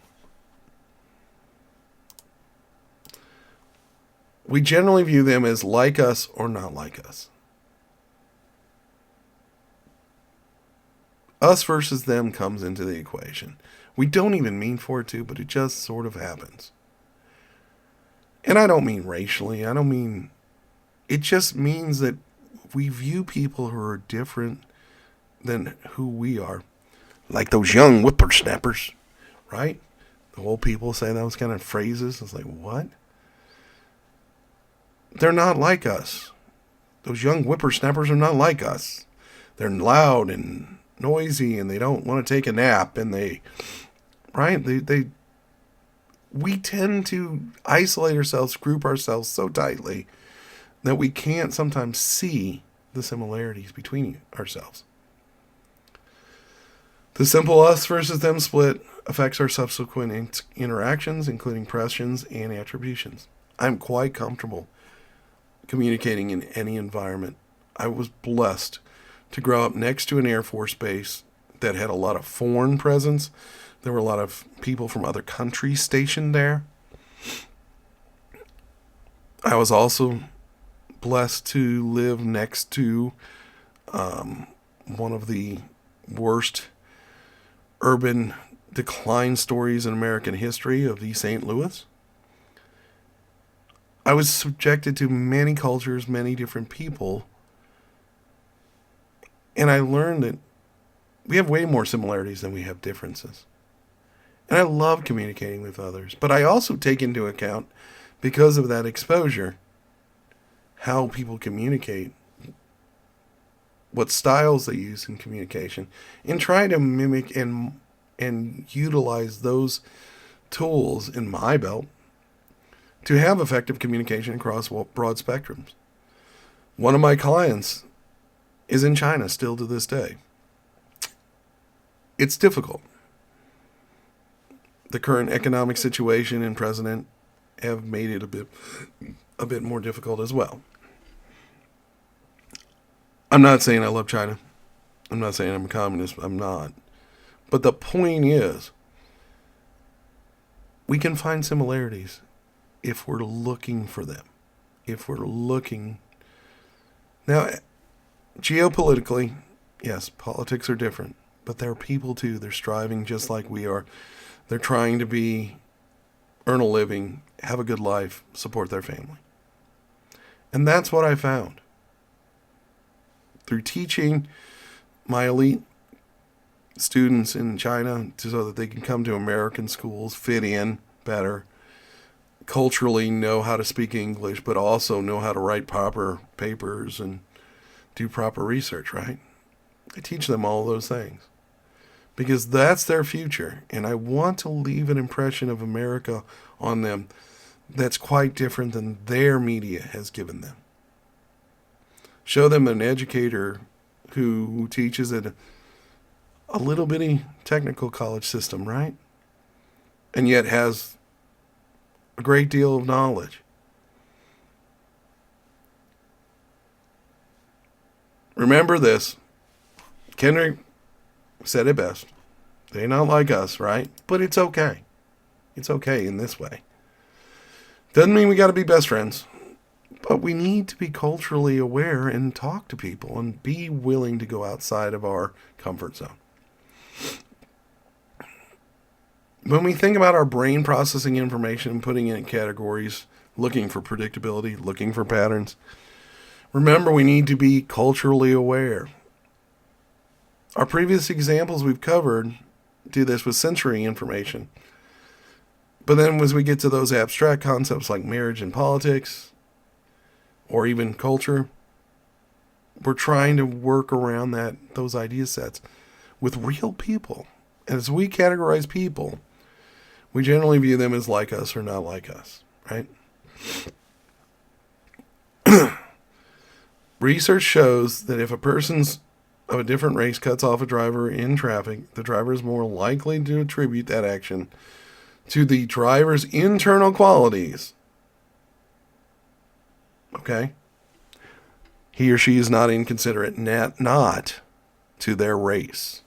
we generally view them as like us or not like us. Us versus them comes into the equation. We don't even mean for it to, but it just sort of happens. And I don't mean racially. It just means that we view people who are different than who we are. Like those young whippersnappers, right? The old people say those kind of phrases. It's like, what? They're not like us. Those young whippersnappers are not like us. They're loud and noisy and they don't want to take a nap and we tend to isolate ourselves, group ourselves so tightly that we can't sometimes see the similarities between ourselves. The simple us versus them split affects our subsequent interactions, including pressions and attributions. I'm quite comfortable communicating in any environment. I was blessed to grow up next to an Air Force base that had a lot of foreign presence. There were a lot of people from other countries stationed there. I was also blessed to live next to one of the worst urban decline stories in American history of East St. Louis. I was subjected to many cultures, many different people, and I learned that we have way more similarities than we have differences. And I love communicating with others, but I also take into account, because of that exposure, how people communicate, what styles they use in communication, and try to mimic and utilize those tools in my belt to have effective communication across broad spectrums. One of my clients is in China still to this day. It's difficult. The current economic situation and president have made it a bit more difficult as well. I'm not saying I love China. I'm not saying I'm a communist. I'm not. But the point is, we can find similarities if we're looking for them. If we're looking. Now, geopolitically, yes, politics are different. But they're people too. They're striving just like we are. They're trying to earn a living, have a good life, support their family. And that's what I found. Through teaching my elite students in China so that they can come to American schools, fit in better, culturally know how to speak English, but also know how to write proper papers and do proper research, right? I teach them all those things because that's their future. And I want to leave an impression of America on them that's quite different than their media has given them. Show them an educator who teaches at a little bitty technical college system, right? And yet has a great deal of knowledge. Remember this. Kendrick said it best. They're not like us, right? But it's okay. It's okay in this way. Doesn't mean we got to be best friends. But we need to be culturally aware and talk to people and be willing to go outside of our comfort zone. When we think about our brain processing information and putting it in categories, looking for predictability, looking for patterns, remember we need to be culturally aware. Our previous examples we've covered do this with sensory information. But then as we get to those abstract concepts like marriage and politics, or even culture, we're trying to work around those idea sets with real people. And as we categorize people, we generally view them as like us or not like us, right? Research shows that if a person's of a different race cuts off a driver in traffic, the driver is more likely to attribute that action to the driver's internal qualities. Okay? He or she is not inconsiderate, not to their race.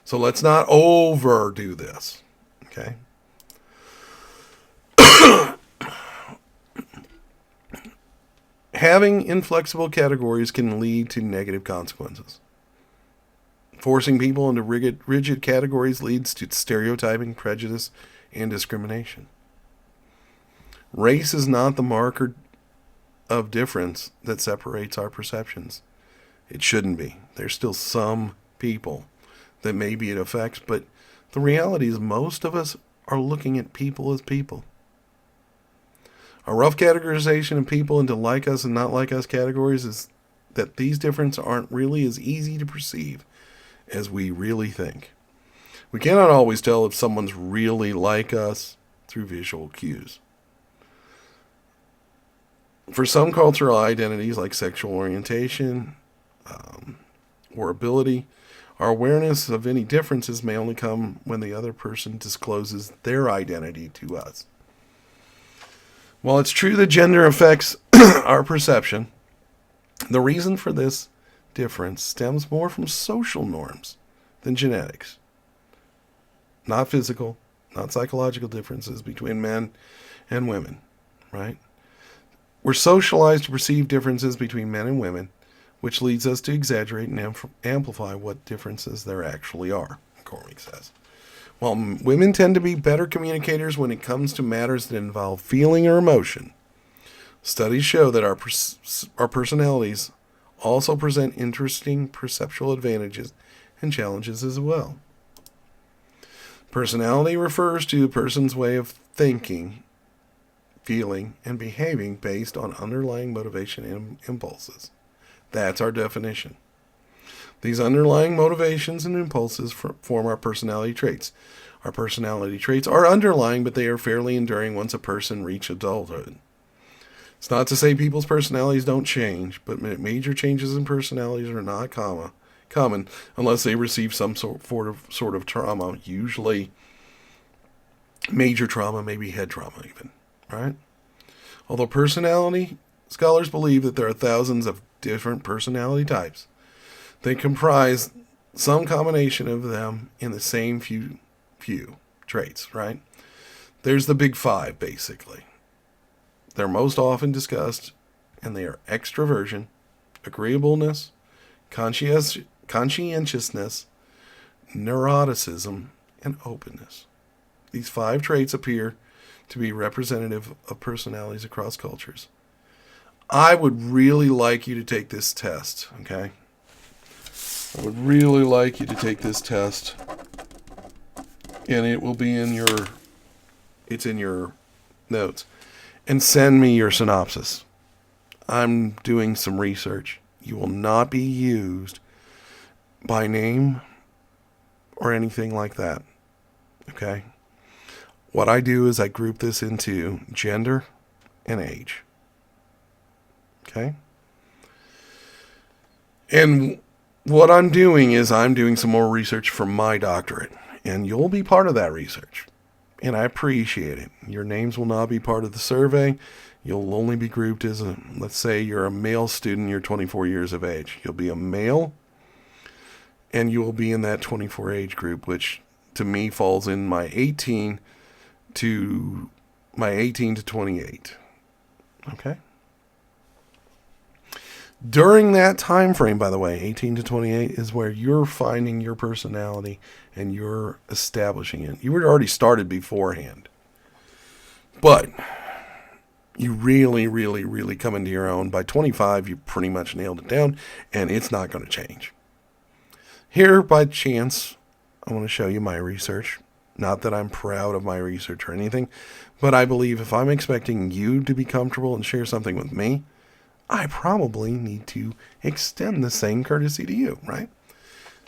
So let's not overdo this. Okay? Having inflexible categories can lead to negative consequences. Forcing people into rigid categories leads to stereotyping, prejudice, and discrimination. Race is not the marker of difference that separates our perceptions. It shouldn't be. There's still some people that maybe it affects, but the reality is most of us are looking at people as people. A rough categorization of people into like us and not like us categories is that these differences aren't really as easy to perceive as we really think. We cannot always tell if someone's really like us through visual cues. For some cultural identities like sexual orientation or ability. Our awareness of any differences may only come when the other person discloses their identity to us. While it's true that gender affects our perception, the reason for this difference stems more from social norms than genetics. Not physical, not psychological differences between men and women, right? We're socialized to perceive differences between men and women, which leads us to exaggerate and amplify what differences there actually are, Cormick says. While women tend to be better communicators when it comes to matters that involve feeling or emotion, studies show that our personalities also present interesting perceptual advantages and challenges as well. Personality refers to a person's way of thinking, feeling, and behaving based on underlying motivation and impulses. That's our definition. These underlying motivations and impulses form our personality traits. Our personality traits are underlying, but they are fairly enduring once a person reaches adulthood. It's not to say people's personalities don't change, but major changes in personalities are not common unless they receive some sort of trauma, usually major trauma, maybe head trauma even, right? Although personality scholars believe that there are thousands of different personality types, they comprise some combination of them in the same few traits, right? There's the big five, basically. They're most often discussed, and they are extroversion, agreeableness, conscientiousness, neuroticism, and openness. These 5 traits appear to be representative of personalities across cultures. I would really like you to take this test, okay? I would really like you to take this test, and it will be in your notes, and send me your synopsis. I'm doing some research. You will not be used by name or anything like that, okay? What I do is I group this into gender and age, okay? And what I'm doing is I'm doing some more research for my doctorate, and you'll be part of that research, and I appreciate it. Your names will not be part of the survey. You'll only be grouped as let's say you're a male student, you're 24 years of age. You'll be a male, and you will be in that 24 age group, which to me falls in my 18 to 28. Okay? During that time frame, by the way, 18 to 28 is where you're finding your personality and you're establishing it. You were already started beforehand. But you really, really, really come into your own. By 25, you pretty much nailed it down, and it's not going to change. Here, by chance, I want to show you my research. Not that I'm proud of my research or anything, but I believe if I'm expecting you to be comfortable and share something with me, I probably need to extend the same courtesy to you, right?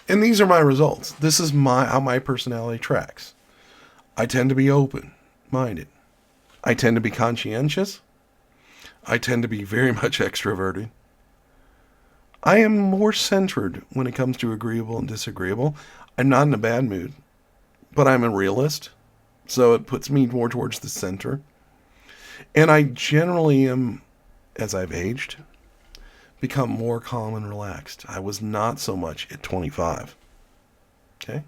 And these are my results. This is how my personality tracks. I tend to be open-minded. I tend to be conscientious. I tend to be very much extroverted. I am more centered when it comes to agreeable and disagreeable. I'm not in a bad mood, but I'm a realist, so it puts me more towards the center. And I generally am, as I've aged, become more calm and relaxed. I was not so much at 25. Okay?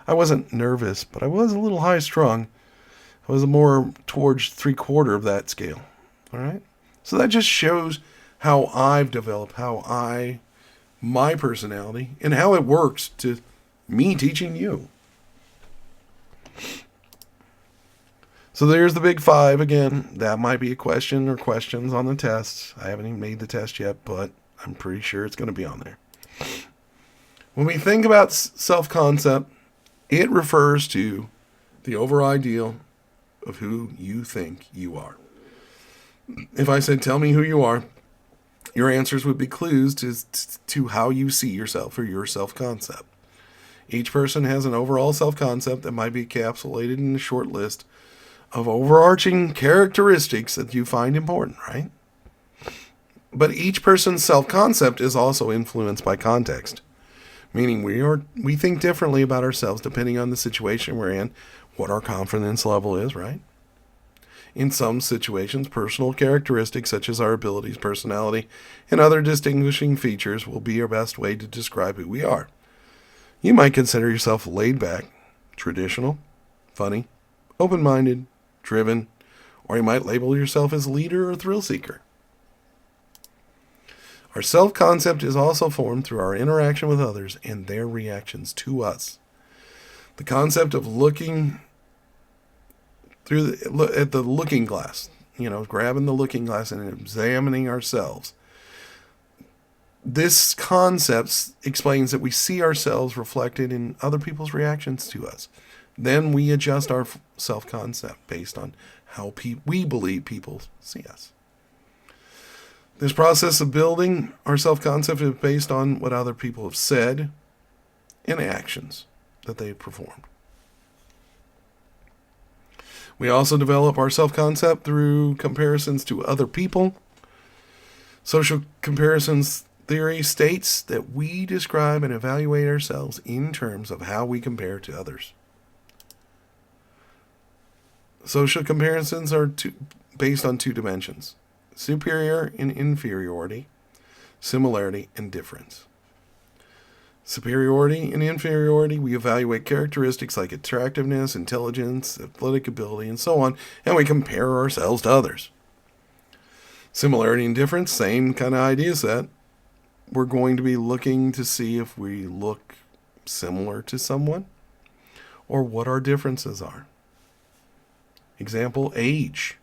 I wasn't nervous, but I was a little high-strung. I was more towards 3/4 of that scale. All right? So that just shows how I've developed, my personality, and how it works to me teaching you. So there's the big 5 again. That might be a question or questions on the test. I haven't even made the test yet, but I'm pretty sure it's going to be on there. When we think about self-concept, it refers to the overall ideal of who you think you are. If I said, tell me who you are, your answers would be clues to how you see yourself or your self-concept. Each person has an overall self-concept that might be encapsulated in a short list of overarching characteristics that you find important, right? But each person's self-concept is also influenced by context, meaning we think differently about ourselves depending on the situation we're in, what our confidence level is, right? In some situations, personal characteristics such as our abilities, personality, and other distinguishing features will be our best way to describe who we are. You might consider yourself laid back, traditional, funny, open-minded, driven, or you might label yourself as leader or thrill seeker. Our self-concept is also formed through our interaction with others and their reactions to us. The concept of looking at the looking glass, grabbing the looking glass and examining ourselves. This concept explains that we see ourselves reflected in other people's reactions to us. Then we adjust our self-concept based on how we believe people see us. This process of building our self-concept is based on what other people have said and actions that they've performed. We also develop our self-concept through comparisons to other people. Social comparisons theory states that we describe and evaluate ourselves in terms of how we compare to others. Social comparisons are based on two dimensions: superior and inferiority, similarity and difference. Superiority and inferiority, we evaluate characteristics like attractiveness, intelligence, athletic ability, and so on, and we compare ourselves to others. Similarity and difference, same kind of idea set. We're going to be looking to see if we look similar to someone or what our differences are. Example, age,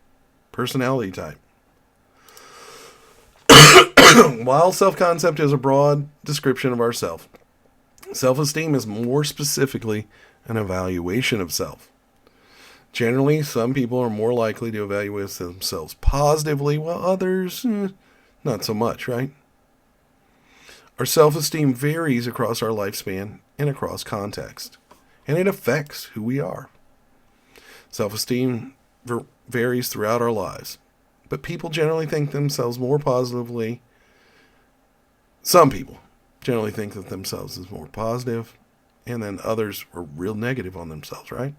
personality type. While self-concept is a broad description of ourself, self-esteem is more specifically an evaluation of self. Generally, some people are more likely to evaluate themselves positively, while others, not so much, right? Our self-esteem varies across our lifespan and across context, and it affects who we are. Self-esteem varies throughout our lives, but people generally think themselves more positively. Some people generally think of themselves as more positive, and then others are real negative on themselves, right?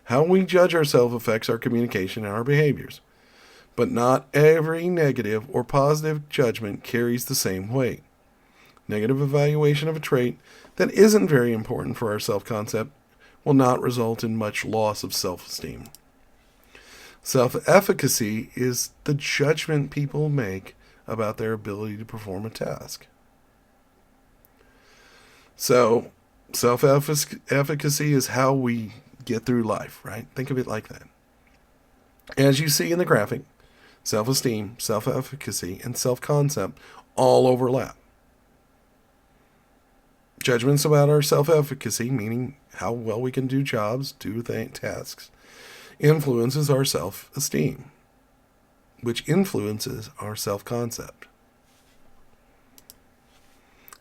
How we judge ourselves affects our communication and our behaviors, but not every negative or positive judgment carries the same weight. Negative evaluation of a trait that isn't very important for our self-concept will not result in much loss of self-esteem. Self-efficacy is the judgment people make about their ability to perform a task. So, self-efficacy is how we get through life, right? Think of it like that. As you see in the graphic, self-esteem, self-efficacy, and self-concept all overlap. Judgments about our self-efficacy, meaning how well we can do jobs, do tasks, influences our self-esteem, which influences our self-concept.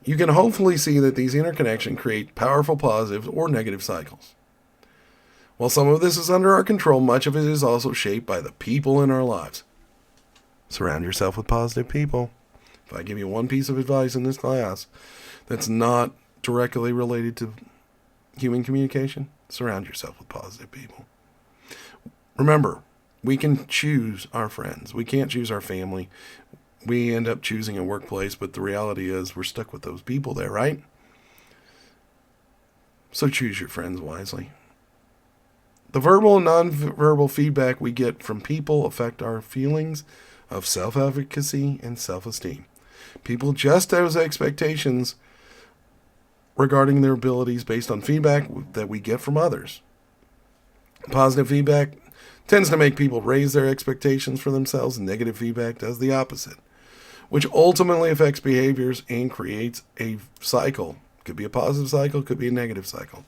You can hopefully see that these interconnections create powerful positive or negative cycles. While some of this is under our control, much of it is also shaped by the people in our lives. Surround yourself with positive people. If I give you one piece of advice in this class that's not directly related to human communication, surround yourself with positive people. Remember, we can choose our friends. We can't choose our family. We end up choosing a workplace, but the reality is we're stuck with those people there, right? So choose your friends wisely. The verbal and nonverbal feedback we get from people affect our feelings of self-efficacy and self-esteem. People adjust those expectations regarding their abilities based on feedback that we get from others. Positive feedback tends to make people raise their expectations for themselves, and negative feedback does the opposite, which ultimately affects behaviors and creates a cycle. Could be a positive cycle, could be a negative cycle.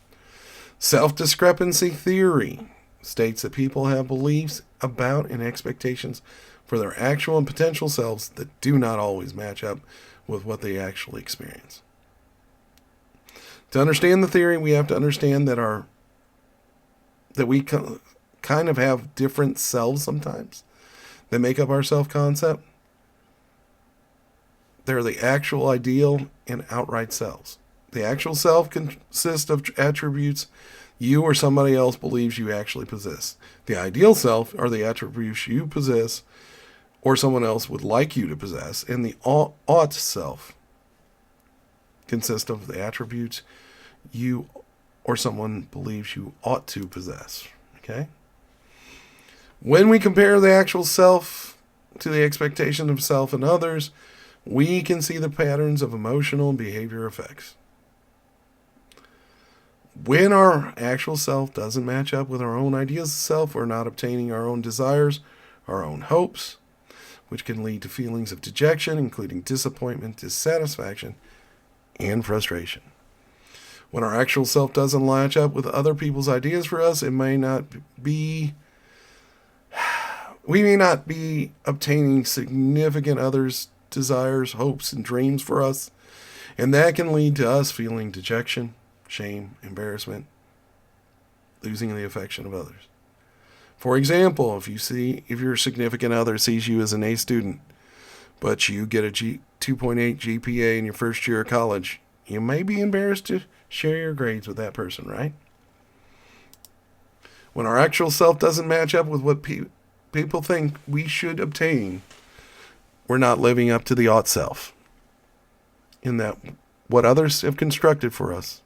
Self-discrepancy theory states that people have beliefs about and expectations for their actual and potential selves that do not always match up with what they actually experience. To understand the theory, we have to understand that we kind of have different selves sometimes that make up our self-concept. They're the actual ideal and outright selves. The actual self consists of attributes you or somebody else believes you actually possess. The ideal self are the attributes you possess or someone else would like you to possess. And the ought self consists of the attributes you or someone believes you ought to possess. Okay? When we compare the actual self to the expectation of self and others, we can see the patterns of emotional and behavior effects. When our actual self doesn't match up with our own ideas of self, we're not obtaining our own desires, our own hopes, which can lead to feelings of dejection, including disappointment, dissatisfaction, and frustration. When our actual self doesn't match up with other people's ideas for us, we may not be obtaining significant others' desires, hopes, and dreams for us, and that can lead to us feeling dejection, shame, embarrassment, losing the affection of others. For example, if your significant other sees you as an A student, but you get a 2.8 GPA in your first year of college, you may be embarrassed to share your grades with that person, right? When our actual self doesn't match up with what people think we should obtain, we're not living up to the ought self. In that what others have constructed for us,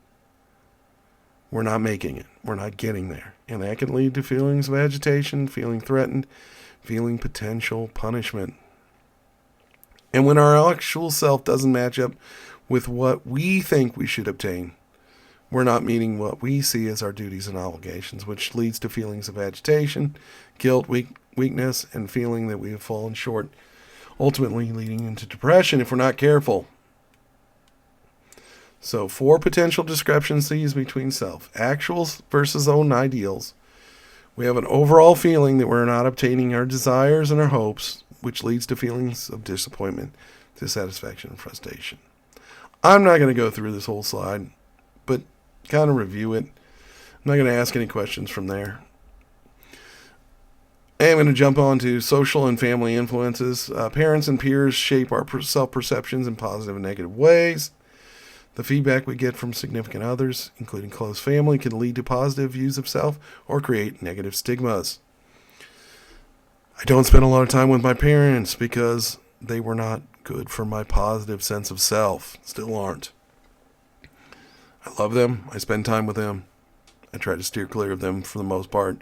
we're not making it. We're not getting there. And that can lead to feelings of agitation, feeling threatened, feeling potential punishment. And when our actual self doesn't match up with what we think we should obtain, we're not meeting what we see as our duties and obligations, which leads to feelings of agitation, guilt, weakness, and feeling that we have fallen short, ultimately leading into depression if we're not careful. So 4 potential discrepancies between self. Actuals versus own ideals. We have an overall feeling that we're not obtaining our desires and our hopes, which leads to feelings of disappointment, dissatisfaction, and frustration. I'm not going to go through this whole slide, but kind of review it. I'm not going to ask any questions from there. I'm going to jump on to social and family influences. Parents and peers shape our self-perceptions in positive and negative ways. The feedback we get from significant others, including close family, can lead to positive views of self or create negative stigmas. I don't spend a lot of time with my parents because they were not good for my positive sense of self. Still aren't. I love them. I spend time with them. I try to steer clear of them for the most part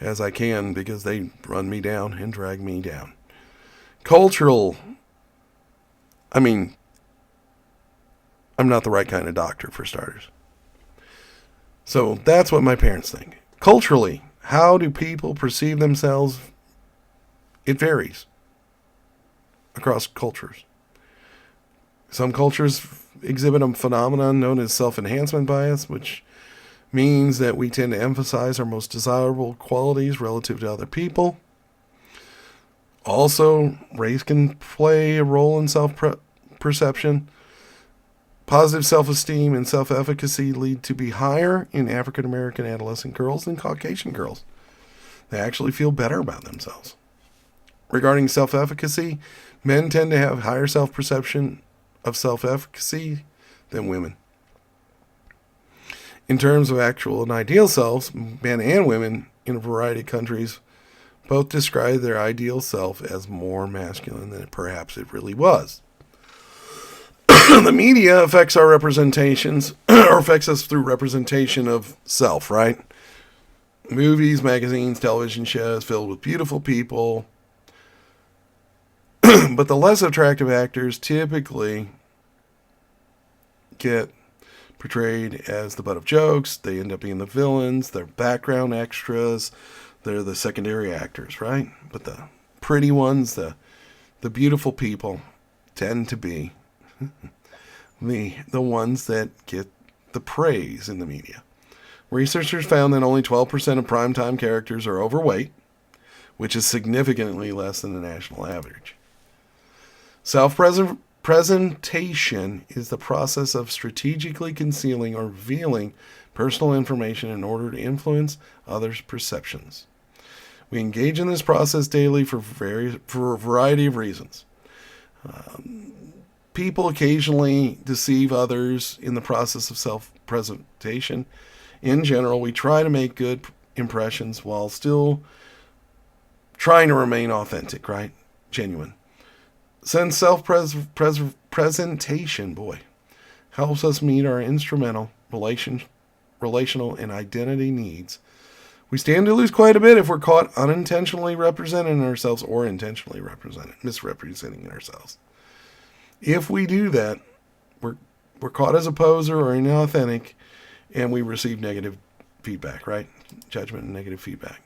as I can because they run me down and drag me down. Cultural. I'm not the right kind of doctor, for starters. So that's what my parents think. Culturally, how do people perceive themselves? It varies across cultures. Some cultures exhibit a phenomenon known as self-enhancement bias, which means that we tend to emphasize our most desirable qualities relative to other people. Also, race can play a role in self-perception. Positive self-esteem and self-efficacy lead to be higher in African American adolescent girls than Caucasian girls. They actually feel better about themselves. Regarding self-efficacy, men tend to have higher self-perception of self-efficacy than women. In terms of actual and ideal selves, men and women in a variety of countries both describe their ideal self as more masculine than perhaps it really was. The media affects our representations, or affects us through representation of self, right? Movies, magazines, television shows filled with beautiful people. But the less attractive actors typically get portrayed as the butt of jokes. They end up being the villains. They're background extras. They're the secondary actors, right? But the pretty ones, the beautiful people tend to be the ones that get the praise in the media. Researchers found that only 12% of primetime characters are overweight, which is significantly less than the national average. Self-presentation is the process of strategically concealing or revealing personal information in order to influence others' perceptions. We engage in this process daily for a variety of reasons. people occasionally deceive others in the process of self-presentation. In general, we try to make good impressions while still trying to remain authentic, right? Genuine. Since self-presentation, helps us meet our instrumental, relational, and identity needs, we stand to lose quite a bit if we're caught unintentionally representing ourselves or intentionally misrepresenting ourselves. If we do that, we're caught as a poser or inauthentic, and we receive negative feedback, right? Judgment and negative feedback.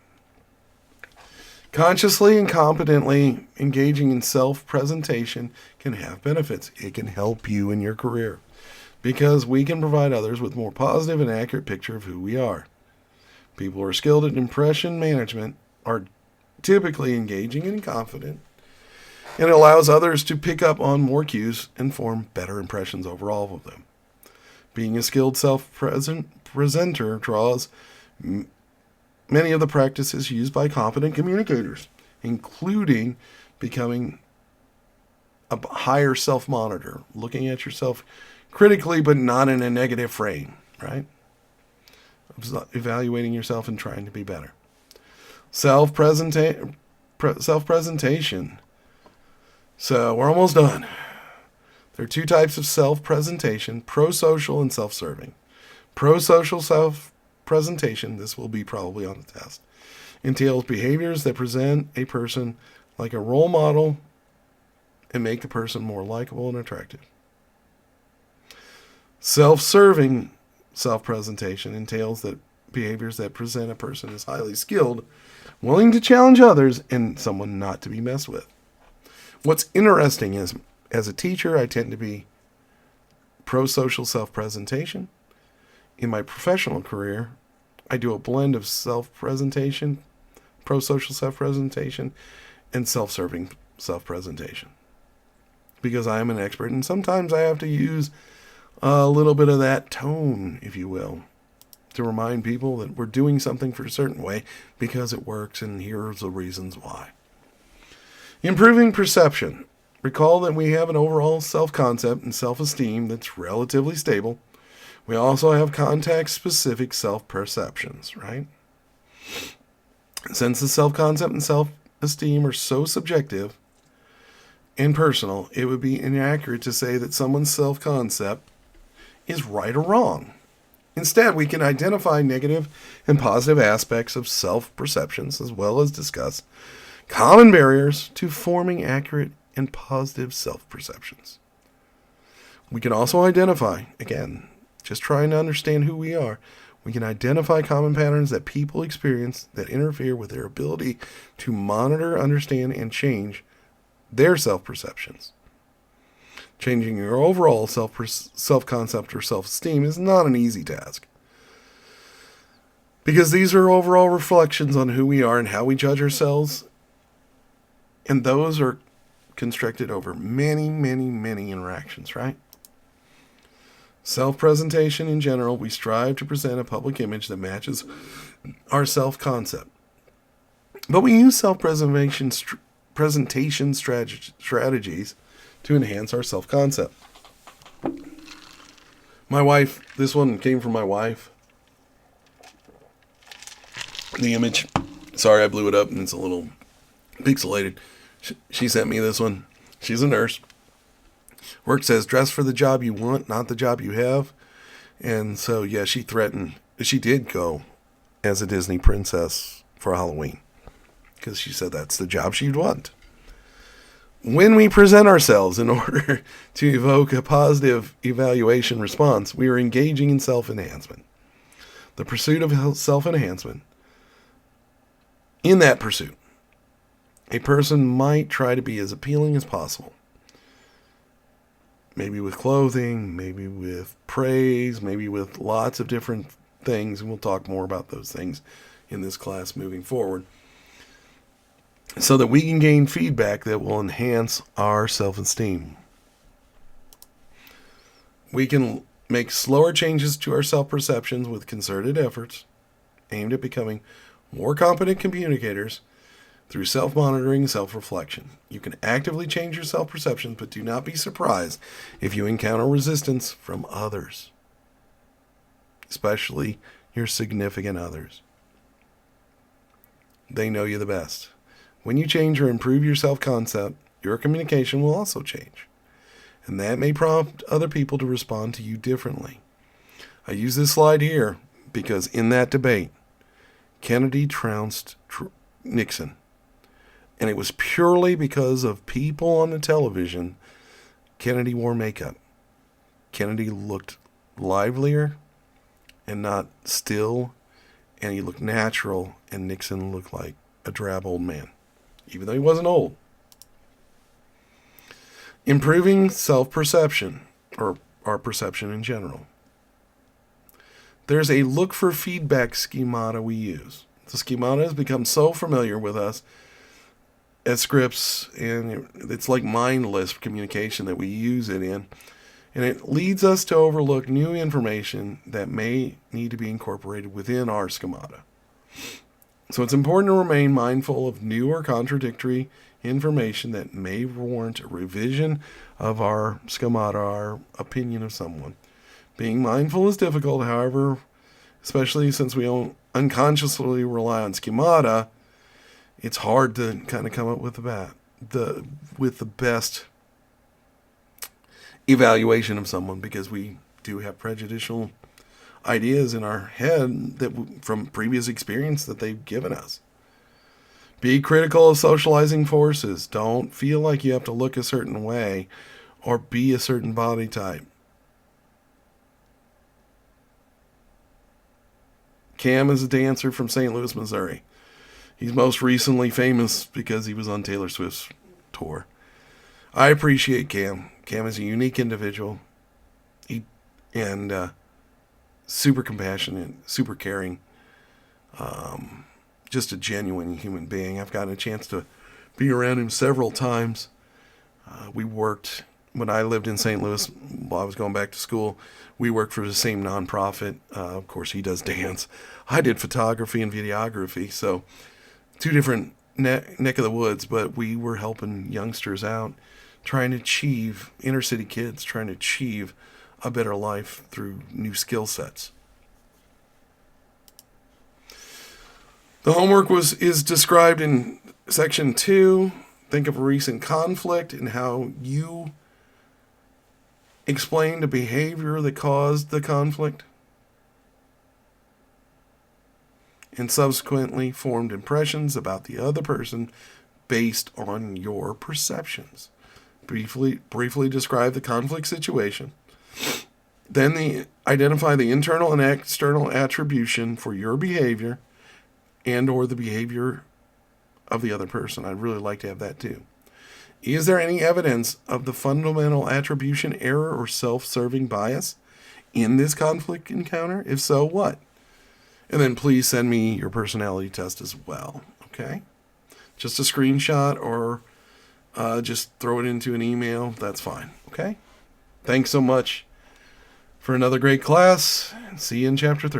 Consciously and competently engaging in self-presentation can have benefits. It can help you in your career because we can provide others with a more positive and accurate picture of who we are. People who are skilled at impression management are typically engaging and confident, and it allows others to pick up on more cues and form better impressions overall of them. Being a skilled self-presenter draws many of the practices used by competent communicators, including becoming a higher self-monitor, looking at yourself critically but not in a negative frame, right? Evaluating yourself and trying to be better. Self-presentation. So we're almost done. There are two types of self-presentation, pro-social and self-serving. Pro-social self-presentation, this will be probably on the test, entails behaviors that present a person like a role model and make the person more likable and attractive. Self-serving self-presentation entails that behaviors that present a person as highly skilled, willing to challenge others, and someone not to be messed with. What's interesting is, as a teacher, I tend to be pro-social self-presentation. In my professional career, I do a blend of self-presentation, pro-social self-presentation, and self-serving self-presentation. Because I am an expert, and sometimes I have to use a little bit of that tone, if you will, to remind people that we're doing something for a certain way because it works, and here's the reasons why. Improving perception. Recall that we have an overall self-concept and self-esteem that's relatively stable. We also have context-specific self-perceptions, right? Since the self-concept and self-esteem are so subjective and personal, it would be inaccurate to say that someone's self-concept is right or wrong. Instead, we can identify negative and positive aspects of self-perceptions as well as discuss common barriers to forming accurate and positive self-perceptions. We can also identify, again, just trying to understand who we are, we can identify common patterns that people experience that interfere with their ability to monitor, understand, and change their self-perceptions. Changing your overall self-concept or self-esteem is not an easy task, because these are overall reflections on who we are and how we judge ourselves, and those are constructed over many, many, many interactions, right? Self-presentation in general, we strive to present a public image that matches our self-concept. But we use presentation strategies to enhance our self-concept. My wife, this one came from my wife. The image, sorry I blew it up and it's a little pixelated. She sent me this one. She's a nurse. Work says, dress for the job you want, not the job you have. And so, yeah, she did go as a Disney princess for Halloween, because she said that's the job she'd want. When we present ourselves in order to evoke a positive evaluation response, we are engaging in self-enhancement. The pursuit of self-enhancement. In that pursuit, a person might try to be as appealing as possible. Maybe with clothing, maybe with praise, maybe with lots of different things, and we'll talk more about those things in this class moving forward, so that we can gain feedback that will enhance our self-esteem. We can make slower changes to our self-perceptions with concerted efforts aimed at becoming more competent communicators through self-monitoring, self-reflection. You can actively change your self-perceptions, but do not be surprised if you encounter resistance from others, especially your significant others. They know you the best. When you change or improve your self-concept, your communication will also change, and that may prompt other people to respond to you differently. I use this slide here because in that debate, Kennedy trounced Nixon. And it was purely because of people on the television. Kennedy wore makeup. Kennedy looked livelier and not still. And he looked natural. And Nixon looked like a drab old man, even though he wasn't old. Improving self-perception, or our perception in general. There's a look for feedback schemata we use. The schemata has become so familiar with us as scripts, and it's like mindless communication that we use it in. And it leads us to overlook new information that may need to be incorporated within our schemata. So it's important to remain mindful of new or contradictory information that may warrant a revision of our schemata, our opinion of someone. Being mindful is difficult, however, especially since we unconsciously rely on schemata. It's hard to kind of come up with the best evaluation of someone, because we do have prejudicial ideas in our head that from previous experience that they've given us. Be critical of socializing forces. Don't feel like you have to look a certain way or be a certain body type. Cam is a dancer from St. Louis, Missouri. He's most recently famous because he was on Taylor Swift's tour. I appreciate Cam. Cam is a unique individual. And super compassionate, super caring. Just a genuine human being. I've gotten a chance to be around him several times. We worked, when I lived in St. Louis, while I was going back to school, we worked for the same nonprofit. Of course, he does dance. I did photography and videography, so two different neck of the woods, but we were helping youngsters out, trying to achieve, inner city kids, trying to achieve a better life through new skill sets. The homework is described in section 2. Think of a recent conflict and how you explained the behavior that caused the conflict, and subsequently formed impressions about the other person based on your perceptions. Briefly describe the conflict situation. Then identify the internal and external attribution for your behavior and or the behavior of the other person. I'd really like to have that too. Is there any evidence of the fundamental attribution error or self-serving bias in this conflict encounter? If so, what? And then please send me your personality test as well, okay? Just a screenshot or just throw it into an email. That's fine, okay? Thanks so much for another great class. See you in Chapter 3.